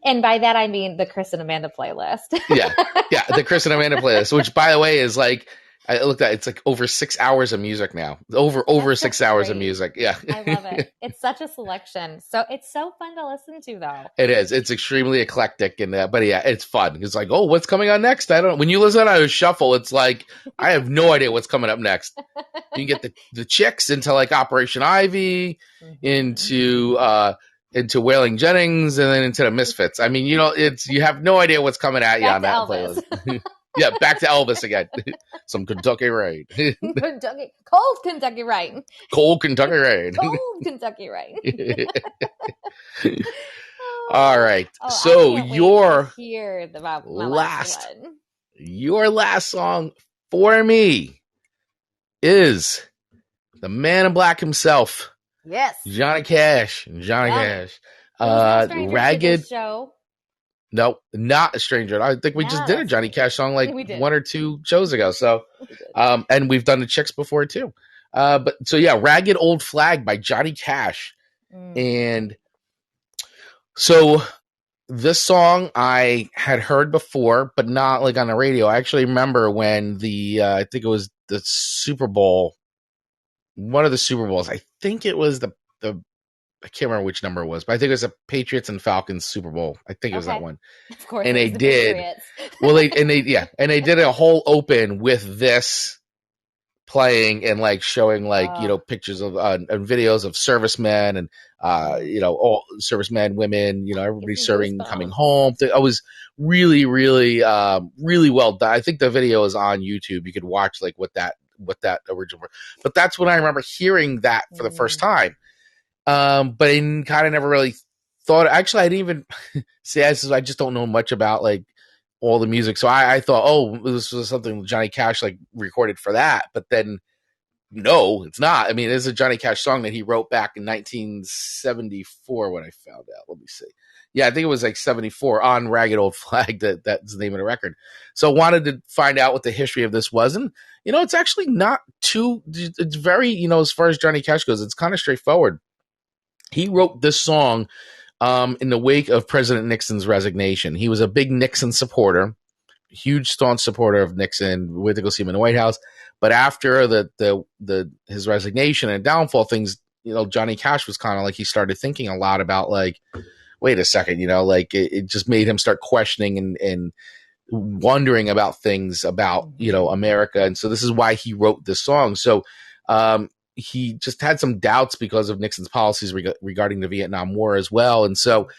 And by that, I mean the Chris and Amanda playlist. The Chris and Amanda playlist, which, by the way, is like, I looked at it's like over 6 hours of music now. Over 6 hours of music. Yeah. I love it. It's such a selection. So it's so fun to listen to, though. It is. It's extremely eclectic, and but yeah, it's fun. It's like, oh, what's coming on next? I don't know. When you listen to a shuffle, it's like, I have no idea what's coming up next. You get the Chicks into like Operation Ivy, into Wailing Jennings, and then into the Misfits. I mean, you know, you have no idea what's coming at you on that playlist. Yeah, back to Elvis again. Some Kentucky Rain. Cold Kentucky Rain. Cold Kentucky Rain. Cold Kentucky Rain. All right. So your last song for me is the Man in Black himself. Yes. Johnny Cash. Cash. Ragged. Show. No, not a stranger. I think we just did a Johnny Cash song like 1 or 2 shows ago. So, and we've done the Chicks before too. But so yeah, Ragged Old Flag by Johnny Cash. And so this song I had heard before, but not like on the radio. I actually remember when I think it was the Super Bowl, one of the Super Bowls. I think it was the I can't remember which number it was, but I think it was a Patriots and Falcons Super Bowl. I think it was that Okay. one. Of course, And it they was the did. Patriots. Well, they did a whole open with this playing and like showing like pictures of and videos of servicemen and all servicemen, women, everybody serving, coming home. I was really, really, really well done. I think the video is on YouTube. You could watch like what that original. But that's when I remember hearing that for the first time. But I kind of never really thought. Actually, I didn't even see. I just don't know much about like all the music, so I thought, oh, this was something Johnny Cash like recorded for that. But then, no, it's not. I mean, it's a Johnny Cash song that he wrote back in 1974. When I found out, let me see. Yeah, I think it was like 74 on Ragged Old Flag. That's the name of the record. So wanted to find out what the history of this was, and it's actually not too. It's very as far as Johnny Cash goes, it's kind of straightforward. He wrote this song in the wake of President Nixon's resignation. He was a big Nixon supporter, huge staunch supporter of Nixon, went to go see him in the White House. But after his resignation and downfall, things, Johnny Cash was kind of like, he started thinking a lot about like, wait a second, like it just made him start questioning and wondering about things about, America. And so this is why he wrote this song. So he just had some doubts because of Nixon's policies regarding the Vietnam War as well. And so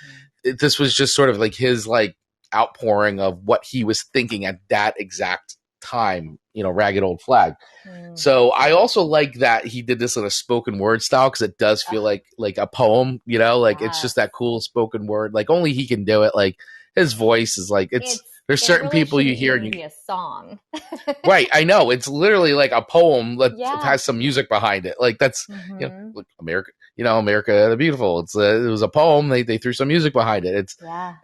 this was just sort of like his like outpouring of what he was thinking at that exact time, Ragged Old Flag. So I also like that he did this in a spoken word style, because it does feel like a poem, it's just that cool spoken word, like only he can do it. Like his voice is like, there's certain really people you hear and be a song. Right, I know, it's literally like a poem that has some music behind it. Like that's like America, America the Beautiful. It was a poem. They threw some music behind it.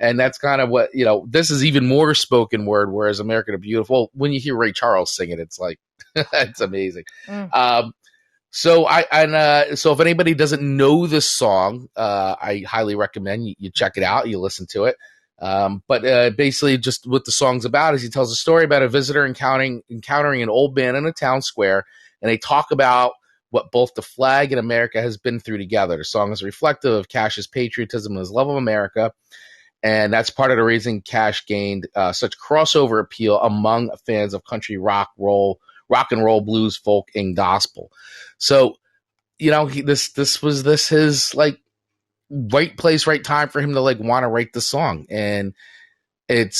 And that's kind of what this is, even more spoken word. Whereas America the Beautiful, when you hear Ray Charles sing it, it's like it's amazing. So so if anybody doesn't know this song, I highly recommend you check it out. You listen to it. But basically, just what the song's about is he tells a story about a visitor encountering an old man in a town square, and they talk about what both the flag and America has been through together. The song is reflective of Cash's patriotism and his love of America, and that's part of the reason Cash gained such crossover appeal among fans of country, rock and roll, blues, folk, and gospel. So, this was his like right place, right time for him to like want to write the song. And it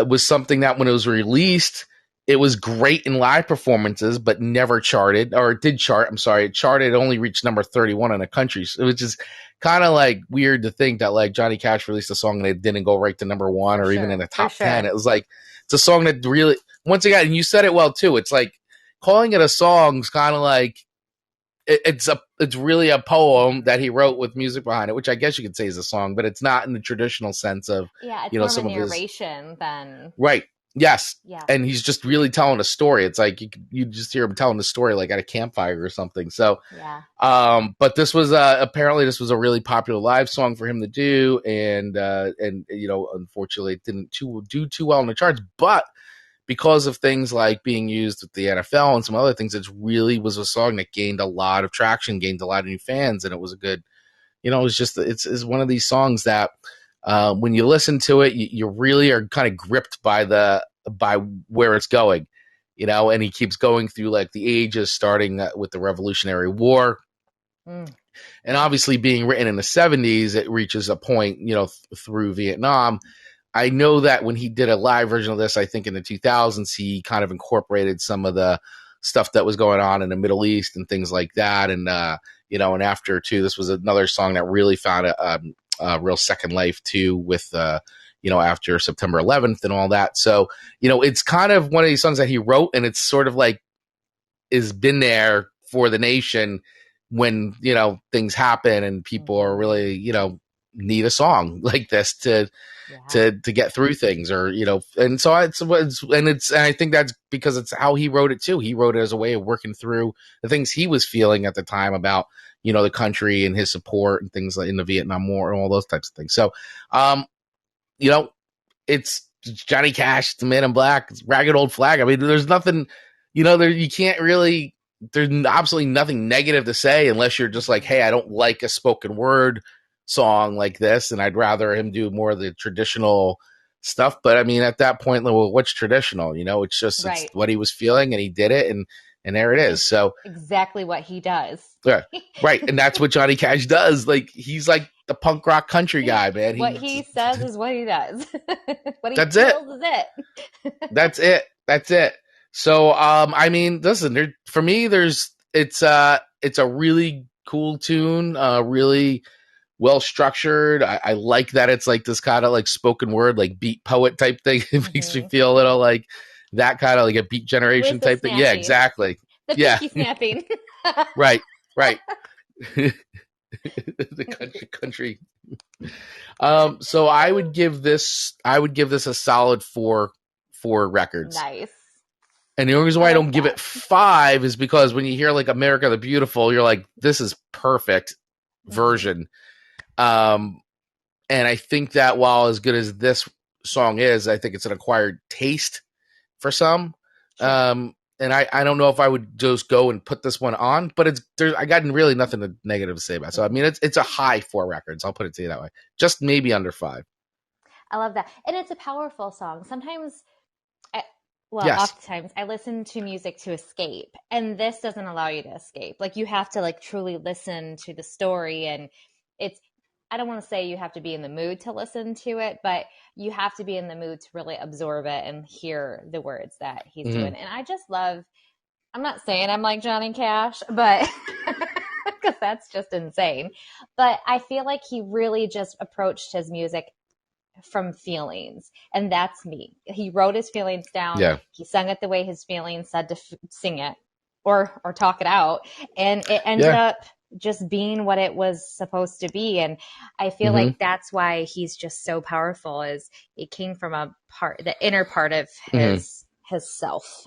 was something that when it was released, it was great in live performances, but never charted, or it did chart. I'm sorry. It charted, only reached number 31 in the country, which is kind of like weird to think that like Johnny Cash released a song and it didn't go right to number one or even in the top 10. It was like, it's a song that really, once again, and you said it well too. It's like calling it a song is kind of like, it's really a poem that he wrote with music behind it, which I guess you could say is a song, but it's not in the traditional sense of it's more some of narration than right. Yes. Yeah. And he's just really telling a story. It's like you just hear him telling the story like at a campfire or something. So but this was apparently this was a really popular live song for him to do, and unfortunately it didn't do too well in the charts, but because of things like being used with the NFL and some other things, it really was a song that gained a lot of traction, gained a lot of new fans, and it was a good, it's one of these songs that when you listen to it, you really are kind of gripped by where it's going, and he keeps going through like the ages, starting with the Revolutionary War. And obviously being written in the 70s, it reaches a point, through Vietnam. I know that when he did a live version of this, I think in the 2000s, he kind of incorporated some of the stuff that was going on in the Middle East and things like that. And, and after too, this was another song that really found a real second life too with, after September 11th and all that. So, it's kind of one of these songs that he wrote, and it's sort of like has been there for the nation when, things happen and people are really, need a song like this to get through things, or and so I think that's because it's how he wrote it too. He wrote it as a way of working through the things he was feeling at the time about the country and his support and things like in the Vietnam War and all those types of things. So it's Johnny Cash, the Man in Black, it's Ragged Old Flag. I mean, there's nothing, you can't really there's absolutely nothing negative to say unless you're just like, hey, I don't like a spoken word song like this, and I'd rather him do more of the traditional stuff. But I mean, at that point, well, what's traditional? It's just it's Right. what he was feeling, and he did it, and there it is. So exactly what he does. yeah, right, and that's what Johnny Cash does. Like he's like the punk rock country guy, man. What he says is what he does. What he That's feels is it. That's it. That's it. So, I mean, listen, for me, it's a really cool tune, really well structured. I like that it's like this kind of like spoken word, like beat poet type thing. It makes me feel a little like that kind of like a Beat Generation type thing. Yeah, exactly. The Yeah, pinky snapping. right. The country. So I would give this a solid four records. Nice. And the only reason why I don't give it 5 is because when you hear like America the Beautiful, you're like, this is perfect version. And I think that while as good as this song is, I think it's an acquired taste for some. Sure. And I don't know if I would just go and put this one on, but I got really nothing negative to say about it. So I mean, it's a high 4 records. I'll put it to you that way. Just maybe under 5. I love that, and it's a powerful song. Sometimes, yes. oftentimes I listen to music to escape, and this doesn't allow you to escape. Like you have to like truly listen to the story, and I don't want to say you have to be in the mood to listen to it, but you have to be in the mood to really absorb it and hear the words that he's doing. And I just love, I'm not saying I'm like Johnny Cash, but because that's just insane. But I feel like he really just approached his music from feelings. And that's me. He wrote his feelings down. Yeah. He sung it the way his feelings said to sing it or talk it out. And it ended up just being what it was supposed to be. And I feel like that's why he's just so powerful, is it came from the inner part of his self.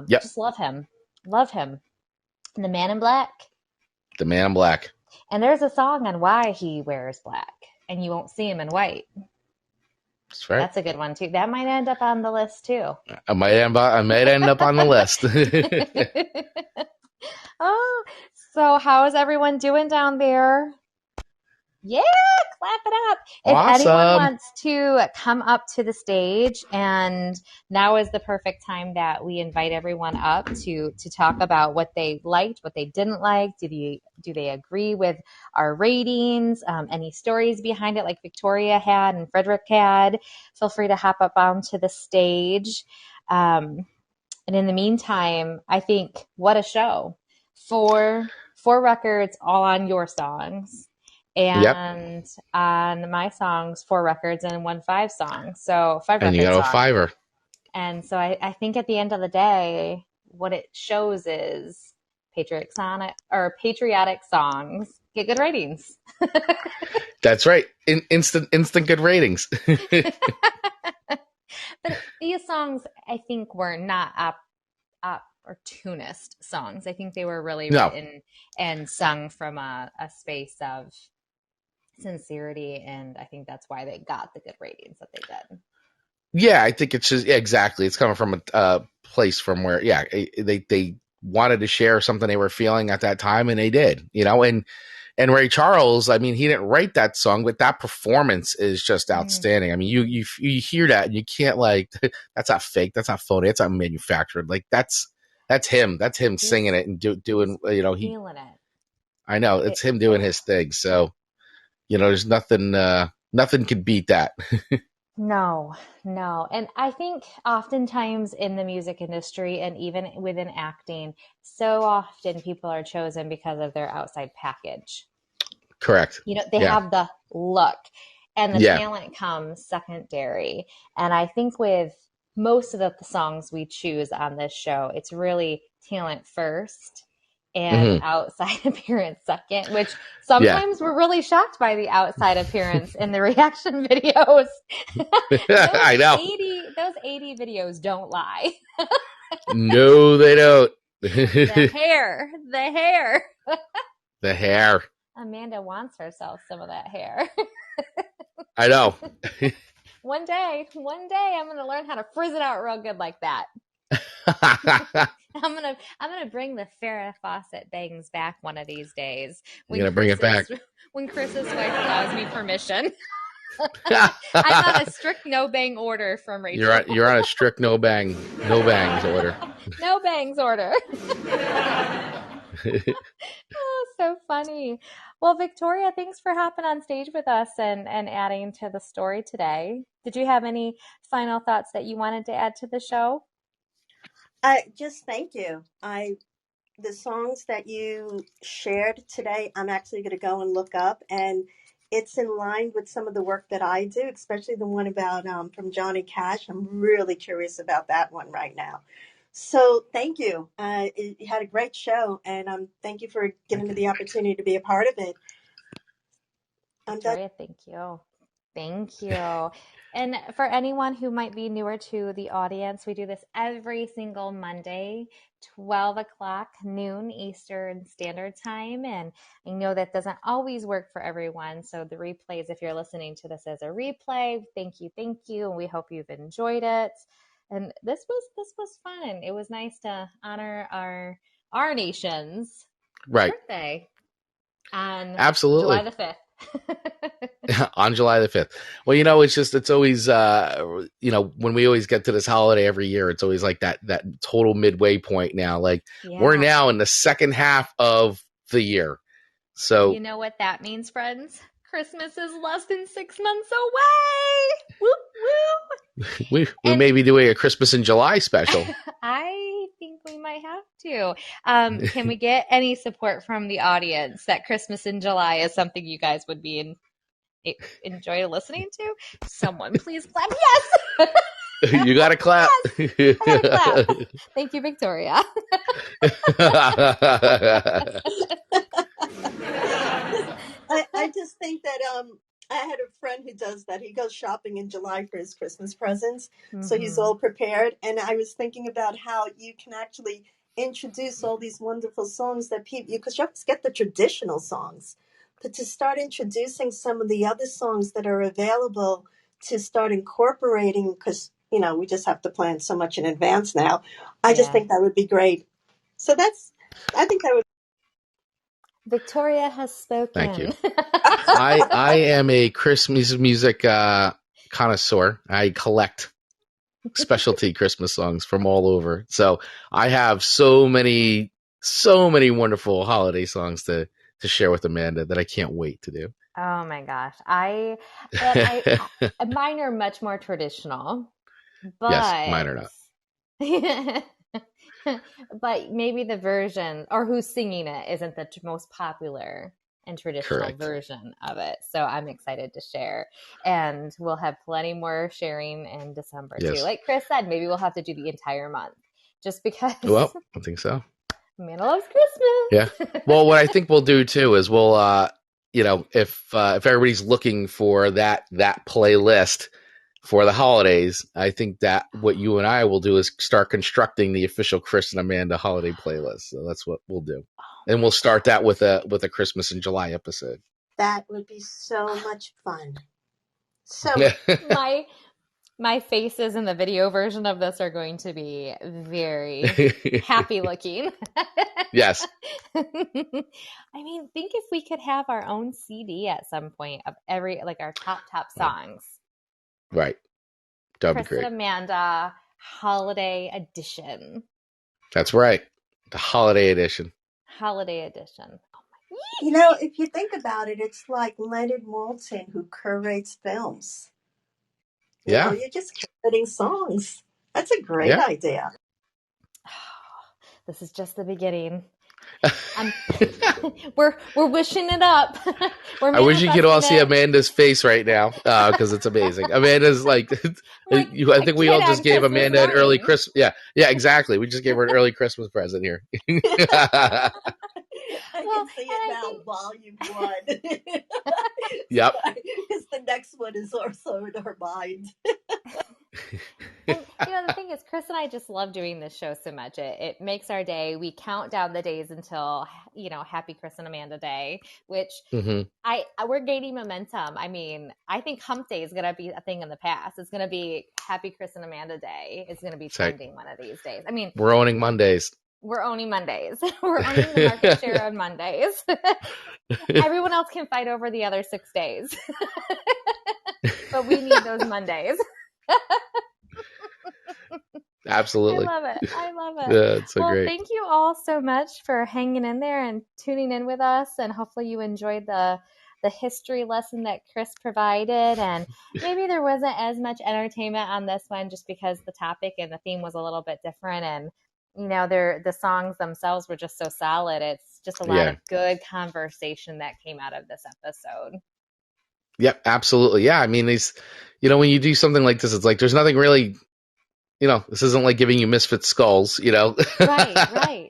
Just love him. And the Man in Black. And there's a song on why he wears black and you won't see him in white. That's right. That's a good one too. That might end up on the list too. I might end up on the list. Oh, so how is everyone doing down there? Yeah, clap it up. Awesome. If anyone wants to come up to the stage, and now is the perfect time that we invite everyone up to talk about what they liked, what they didn't like. Do they agree with our ratings? Any stories behind it, like Victoria had and Frederick had? Feel free to hop up onto the stage. And in the meantime, I think what a show. 4 records all on your songs. And on my songs, 4 records and 1 5 song. So 5 records. And you got a 5er. And so I think at the end of the day, what it shows is patriotic songs get good ratings. That's right. Instant good ratings. But these songs, I think, were not opportunist songs. I think they were really written and sung from a space of sincerity, and I think that's why they got the good ratings that they did. Yeah, I think it's just exactly. It's coming from a place from where they wanted to share something they were feeling at that time, and they did. And Ray Charles, I mean, he didn't write that song, but that performance is just outstanding. I mean, you hear that and you can't that's not fake, that's not phony, that's not manufactured. Like that's him. That's him singing it and doing. Feeling it. I know it's him doing his thing. So. There's nothing could beat that. No. And I think oftentimes in the music industry and even within acting, so often people are chosen because of their outside package. Correct. They have the look, and the talent comes secondary. And I think with most of the songs we choose on this show, it's really talent first and outside appearance second, which sometimes we're really shocked by the outside appearance in the reaction videos. I know. Those 80 videos don't lie. No, they don't. The hair. Amanda wants herself some of that hair. I know. One day I'm going to learn how to frizz it out real good like that. I'm gonna bring the Farrah Fawcett bangs back one of these days You're going to bring it back. when Chris's wife allows me permission. I'm on a strict no bang order from Rachel. You're on a strict no bangs order. No bangs order. Oh, so funny. Well, Victoria, thanks for hopping on stage with us and adding to the story today. Did you have any final thoughts that you wanted to add to the show? Just thank you. The songs that you shared today, I'm actually going to go and look up, and it's in line with some of the work that I do, especially the one about from Johnny Cash. I'm really curious about that one right now. So thank you. You had a great show, and thank you for giving me the opportunity to be a part of it. Victoria, thank you. Thank you. And for anyone who might be newer to the audience, we do this every single Monday, 12 o'clock noon Eastern Standard Time. And I know that doesn't always work for everyone. So the replays, if you're listening to this as a replay, thank you. And we hope you've enjoyed it. And this was fun. It was nice to honor our nation's birthday on Absolutely. July the 5th. On July the 5th. Well, it's always, when we always get to this holiday every year, it's always like that total midway point now. Like we're now in the second half of the year. So you know what that means, friends? Christmas is less than 6 months away. Woo, woo. We may be doing a Christmas in July special. I think we might have to. Can we get any support from the audience that Christmas in July is something you guys would be enjoy listening to? Someone please clap. Yes. You got to clap. Yes. I gotta clap. Thank you, Victoria. I just think that I had a friend who does that. He goes shopping in July for his Christmas presents, so he's all prepared. And I was thinking about how you can actually introduce all these wonderful songs that people, because you always get the traditional songs, but to start introducing some of the other songs that are available to start incorporating, because we just have to plan so much in advance now. I just think that would be great. So I think that would. Victoria has spoken. Thank you. I am a Christmas music connoisseur. I collect specialty Christmas songs from all over. So I have so many wonderful holiday songs to share with Amanda that I can't wait to do. Oh my gosh. Mine are much more traditional. But yes, mine are not. But maybe the version or who's singing it isn't the most popular and traditional version of it. So I'm excited to share. And we'll have plenty more sharing in December too. Like Chris said, maybe we'll have to do the entire month just because. Well, I think so. Amanda loves Christmas. Yeah. Well, what I think we'll do too is we'll, if everybody's looking for that playlist for the holidays, I think that what you and I will do is start constructing the official Chris and Amanda holiday playlist. So that's what we'll do. And we'll start that with a Christmas in July episode. That would be so much fun. So my faces in the video version of this are going to be very happy looking. Yes. I mean, think if we could have our own CD at some point of our top songs. Right. That'd Chris be great. and Amanda Holiday Edition. That's right. The Holiday Edition. Holiday Edition. Oh my. If you think about it, it's like Leonard Maltin who curates films. You're just curating songs. That's a great idea. This is just the beginning. We're wishing it up. I wish you could all see Amanda's face right now because it's amazing. Amanda's I think we all just gave Amanda an early Christmas. Yeah, exactly. We just gave her an early Christmas present here. I can see it now, volume 1. Yep. Because the next one is also in her mind. And, the thing is, Chris and I just love doing this show so much. It makes our day. We count down the days until, Happy Chris and Amanda Day, which we're gaining momentum. I mean, I think Hump Day is going to be a thing in the past. It's going to be Happy Chris and Amanda Day. It's going to be trending one of these days. I mean, we're owning Mondays. we're owning Mondays. We're owning the market share on Mondays. Everyone else can fight over the other 6 days. But we need those Mondays. Absolutely. I love it. Yeah, it's so great. Thank you all so much for hanging in there and tuning in with us. And hopefully you enjoyed the history lesson that Chris provided. And maybe there wasn't as much entertainment on this one just because the topic and the theme was a little bit different. And, the songs themselves were just so solid. It's just a lot of good conversation that came out of this episode. Yep, absolutely. Yeah, I mean, when you do something like this, it's like there's nothing really, this isn't like giving you Misfit Skulls, Right.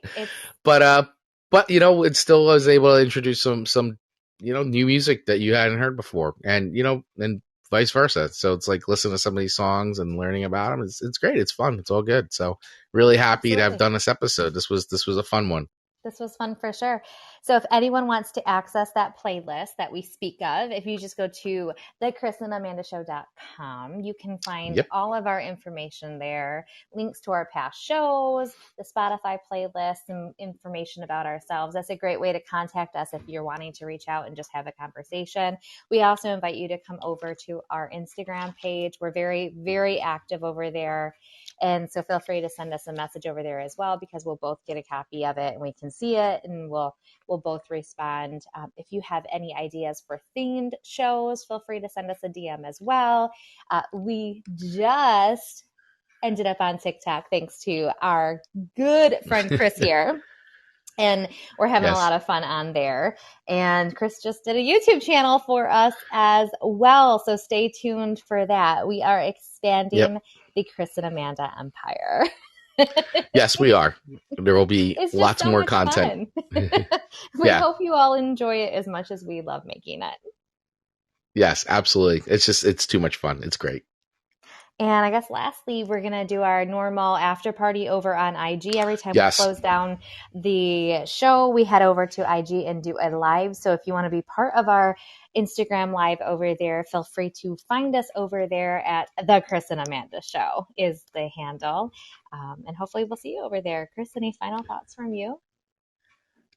But it still was able to introduce some new music that you hadn't heard before, and and vice versa. So it's like listening to some of these songs and learning about them. It's great. It's fun. It's all good. So really happy to have done this episode. This was a fun one. This was fun for sure. So if anyone wants to access that playlist that we speak of, if you just go to thechrisanamandashow.com, you can find all of our information there, links to our past shows, the Spotify playlist, and information about ourselves. That's a great way to contact us if you're wanting to reach out and just have a conversation. We also invite you to come over to our Instagram page. We're very, very active over there. And so feel free to send us a message over there as well, because we'll both get a copy of it and we can see it and we'll both respond. If you have any ideas for themed shows, feel free to send us a DM as well. We just ended up on TikTok thanks to our good friend Chris here. And we're having a lot of fun on there. And Chris just did a YouTube channel for us as well. So stay tuned for that. We are expanding the Chris and Amanda empire. Yes, we are. There will be lots more content. We hope you all enjoy it as much as we love making it. Yes, absolutely. It's too much fun. It's great. And I guess lastly, we're going to do our normal after party over on IG. Every time we close down the show, we head over to IG and do a live. So if you want to be part of our Instagram live over there, feel free to find us over there at The Chris and Amanda Show is the handle. And hopefully we'll see you over there. Chris, any final thoughts from you?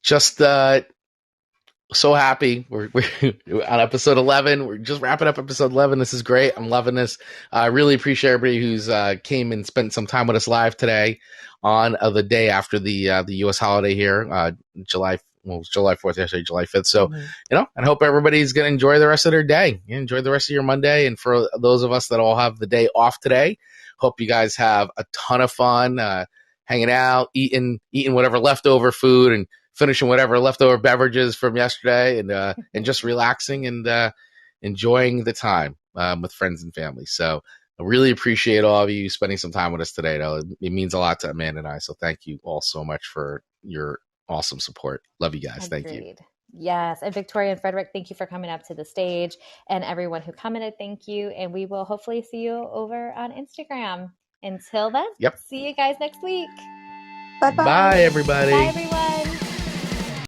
Just so happy. We're on episode 11. We're just wrapping up episode 11. This is great. I'm loving this. I really appreciate everybody who's came and spent some time with us live today on the day after the U.S. holiday here, July 4th, yesterday, July 5th. So, and I hope everybody's going to enjoy the rest of their day. Enjoy the rest of your Monday. And for those of us that all have the day off today, hope you guys have a ton of fun hanging out, eating whatever leftover food and finishing whatever leftover beverages from yesterday, and just relaxing and enjoying the time with friends and family. So I really appreciate all of you spending some time with us today. It means a lot to Amanda and I. So thank you all so much for your awesome support. Love you guys. Agreed. Thank you. Yes. And Victoria and Frederick, thank you for coming up to the stage. And everyone who commented, thank you. And we will hopefully see you over on Instagram. Until then, see you guys next week. Bye-bye. Bye, everybody. Bye, everyone.